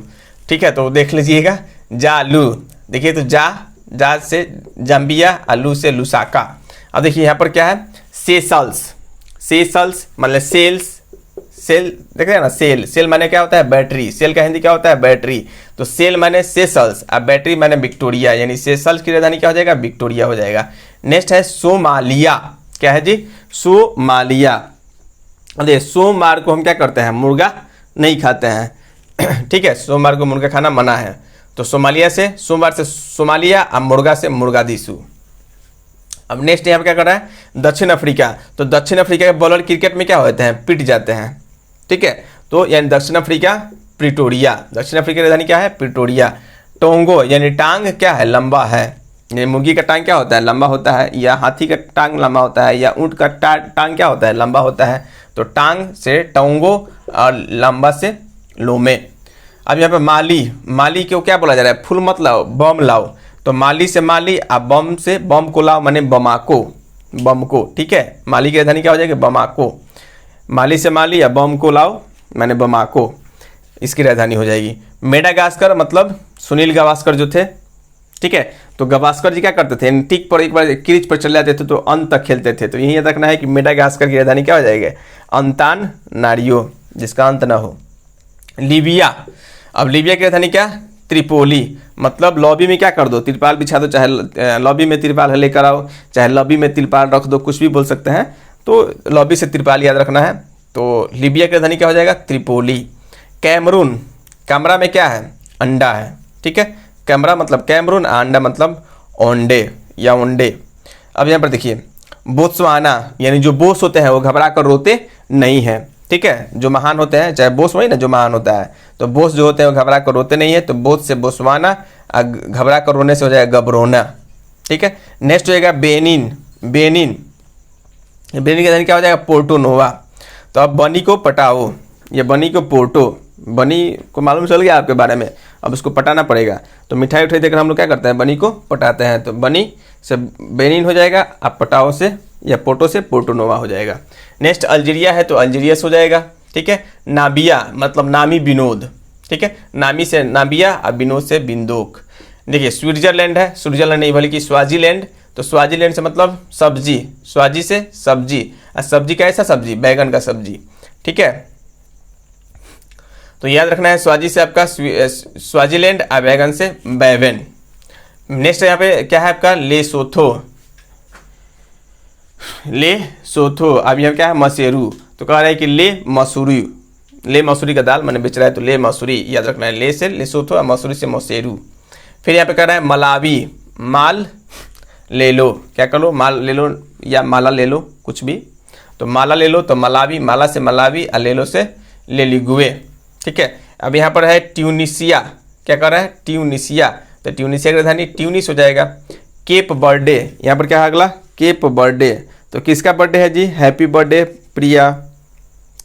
ठीक है। तो देख लीजिएगा जालू, देखिए तो जा से जाम्बिया, आलू से लुसाका। अब देखिए यहाँ पर क्या है, सेशल्स, सेशल्स मतलब सेल्स, सेल देख रहे हैं ना, सेल, सेल माने क्या होता है, बैटरी, सेल का हिंदी क्या होता है, बैटरी। तो सेल माने सेशल्स और बैटरी माने विक्टोरिया, यानी सेशल्स की राजधानी क्या हो जाएगा, विक्टोरिया हो जाएगा। नेक्स्ट है सोमालिया, क्या है जी, सोमालिया। अरे सोमवार को हम क्या करते हैं, मुर्गा नहीं खाते हैं, ठीक है, सोमवार को मुर्गा खाना मना है। तो सोमालिया से, सोमवार से सोमालिया और मुर्गा से मुर्गादीसू। अब नेक्स्ट यहाँ पर क्या कर रहा है, दक्षिण अफ्रीका। तो दक्षिण अफ्रीका के बॉलर क्रिकेट में क्या होते हैं, पिट जाते हैं, ठीक है। तो यानी दक्षिण अफ्रीका प्रिटोरिया, दक्षिण अफ्रीका की राजधानी क्या है, प्रिटोरिया। टोंगो यानी टांग क्या है, लंबा है, यानी मुर्गी का टांग क्या होता है, लंबा होता है, या हाथी का टांग लंबा होता है, या ऊँट का टांग क्या होता है, लंबा होता है। तो टांग से टोंगो और लंबा से लोमे। अब यहाँ पे माली, माली को क्या बोला जा रहा है, फुल मत लाओ बम लाओ, तो माली से माली, आप बम से बम को लाओ माने बमाको, बम को, ठीक है। माली की राजधानी क्या हो जाएगी, बमाको। माली से माली या बम को लाओ माने बमाको, इसकी राजधानी हो जाएगी। मेडागास्कर मतलब सुनील गावस्कर जो थे, ठीक है। तो गावस्कर जी क्या करते थे, टिक पर एक बार क्रीज पर चले जाते थे तो अंत तक खेलते थे, तो यही याद रखना है कि मेडागास्कर की राजधानी क्या हो जाएगी, अंतान नारियो, जिसका अंत ना हो। लीबिया, अब लीबिया की राजधानी क्या, त्रिपोली, मतलब लॉबी में क्या कर दो, तिरपाल बिछा दो, चाहे लॉबी में तिरपाल लेकर आओ, चाहे लॉबी में तिरपाल रख दो, कुछ भी बोल सकते हैं, तो लॉबी से तिरपाल याद रखना है। तो लीबिया की राजधानी क्या हो जाएगा, त्रिपोली। कैमरून, कैमरा में क्या है, अंडा है, ठीक है। कैमरा मतलब कैमरून, अंडा मतलब ओंडे या ओंडे। अब यहाँ पर देखिए बोत्सवाना, यानी जो बोस होते हैं वो घबरा कर रोते नहीं है। ठीक है, जो महान होते हैं, चाहे बोस वही ना जो महान होता है, तो बोस जो होते हैं वो घबरा कर रोते नहीं है, तो बोस से बोसवाना, घबरा कर रोने से हो जाएगा गबरोना। ठीक है, नेक्स्ट हो जाएगा बेनिन। बेनिन, बेनिन का क्या हो जाएगा? पोर्टो नोवा। तो अब बनी को पटाओ, या बनी को पोर्टो, बनी को मालूम चल गया आपके बारे में, अब उसको पटाना पड़ेगा। तो मिठाई उठाई देकर हम लोग क्या करते हैं? बनी को पटाते हैं। तो बनी से बेनिन हो जाएगा, अब पटाओ से या पोर्टो से पोर्टो नोवा हो जाएगा। नेक्स्ट अल्जीरिया है तो अल्जीरियस हो जाएगा। ठीक है, नाबिया मतलब नामी विनोद। ठीक है, नामी से नाबिया और विनोद से बिंदोक। देखिए स्विट्जरलैंड है, स्विट्जरलैंड नहीं बल्कि स्वाजीलैंड, तो स्वाजीलैंड से मतलब सब्जी, स्वाजी से सब्जी, और सब्जी कैसा सब्जी? बैगन का सब्जी। ठीक है, तो याद रखना है स्वाजी से आपका स्वाजीलैंड और बैगन से बैवेन। नेक्स्ट यहाँ पे क्या है आपका? लेसोथो। लेसोथो, अब यहाँ क्या है? मसेरू। तो कह रहा है कि ले मसूरी, ले मसूरी का दाल मैंने बेच रहा है, तो ले मसूरी याद रखना है। ले से लेसोथो और मसूरी से मसेरू। फिर यहाँ पे कह रहा है मलावी, माल ले लो, क्या कर लो? माल ले लो या माला ले लो, कुछ भी। तो माला ले लो तो मलावी, माला से मलावी और ले लो से ले लिगुए। ठीक है, अब यहाँ पर है ट्यूनिसिया, क्या कर रहा है? ट्यूनिसिया, तो ट्यूनिसिया की राजधानी ट्यूनिस हो जाएगा। केप बर्थडे, यहाँ पर क्या है अगला? Cape birthday. तो किसका बर्थडे है जी? हैप्पी बर्थडे प्रिया।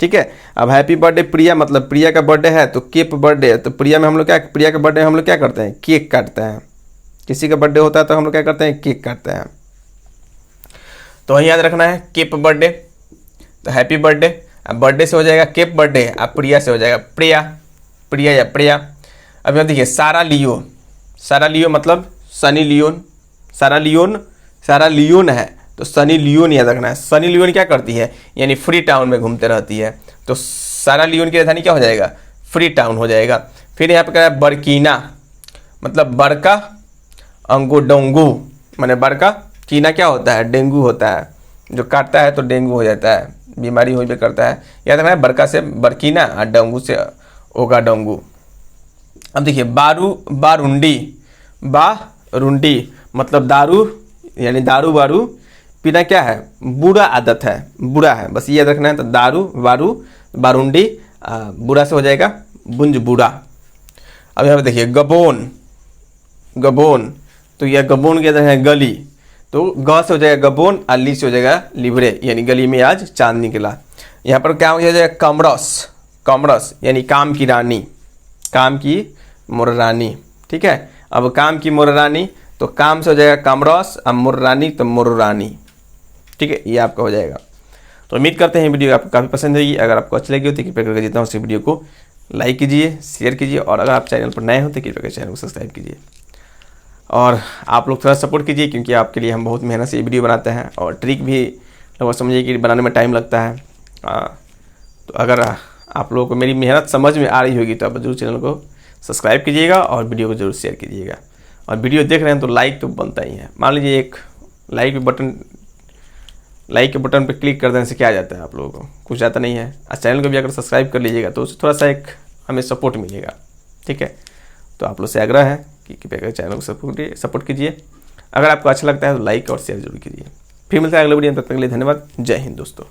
ठीक है, अब हैप्पी बर्थडे प्रिया मतलब प्रिया का बर्थडे है, तो केप बर्थडे, तो प्रिया में हम लोग क्या, प्रिया का बर्थडे हम लोग क्या करते हैं? केक काटते हैं। किसी का बर्थडे होता है तो हम लोग क्या करते हैं? केक काटते हैं। तो वही याद रखना है केप बर्थडे, तो हैप्पी बर्थडे, अब बर्थडे से हो जाएगा केप बर्थडे, अब प्रिया से हो जाएगा प्रिया, प्रिया या प्रिया। अब यहाँ देखिए सारा लियो, सारा लियो मतलब सनी लियोन, सारा लियोन, सारा लियोन है तो सनी लियोन याद रखना है। सनी लियोन क्या करती है? यानी फ्री टाउन में घूमते रहती है, तो सारा लियोन की राजधानी क्या हो जाएगा? फ्री टाउन हो जाएगा। फिर यहाँ पे क्या है? बरकीना मतलब बड़का, अंगोडोंगू मैंने बड़का, कीना क्या होता है? डेंगू होता है, जो काटता है तो डेंगू हो जाता है, बीमारी हो भी करता है। याद रखना है बड़का से बरकीना और डेंगू से ओगाडोंगू। अब देखिए बारू, बारुंडी, बारुंडी मतलब दारू, यानी दारू वारू पीना क्या है? बुरा आदत है, बुरा है, बस ये याद रखना है। तो दारू वारू बारुंडी, बुरा से हो जाएगा बुंज बुरा। अब यहाँ पे देखिए गबोन, गबोन, तो यह गबोन के अंदर है गली, तो ग से हो जाएगा गबोन और ली से हो जाएगा लिबरे, यानी गली में आज चांद निकला। यहाँ पर क्या हो जाएगा? कमरस, कमरस यानी काम की रानी, काम की मुर्रानी। ठीक है, अब काम की मुर्रानी, तो काम से हो जाएगा कमरस और मुर्रानी तो मुर्रानी। ठीक है, ये आपका हो जाएगा। तो उम्मीद करते हैं वीडियो आपको काफ़ी पसंद आएगी। अगर आपको अच्छी लगी हो तो कृपया करके जितना हो सके वीडियो को लाइक कीजिए, शेयर कीजिए, और अगर आप चैनल पर नए हो तो कृपया करके चैनल को सब्सक्राइब कीजिए। और आप लोग थोड़ा सपोर्ट कीजिए, क्योंकि आपके लिए हम बहुत मेहनत से ये वीडियो बनाते हैं, और ट्रिक भी लगभग समझिए कि बनाने में टाइम लगता है। तो अगर आप लोगों को मेरी मेहनत समझ में आ रही होगी तो आप जरूर चैनल को सब्सक्राइब कीजिएगा और वीडियो को जरूर शेयर कीजिएगा। और वीडियो देख रहे हैं तो लाइक तो बनता ही है। मान लीजिए एक लाइक के बटन पर क्लिक कर देने से क्या आ जाता है? आप लोगों को कुछ आता नहीं है। और चैनल को भी अगर सब्सक्राइब कर लीजिएगा तो उससे थोड़ा सा एक हमें सपोर्ट मिलेगा। ठीक है, तो आप लोग से आग्रह है कि कृपया कर चैनल को सपोर्ट कीजिए। अगर आपको अच्छा लगता है तो लाइक और शेयर जरूर कीजिए। फिर मिलता है अगले वीडियो में, तब तक के लिए धन्यवाद। जय हिंद दोस्तों।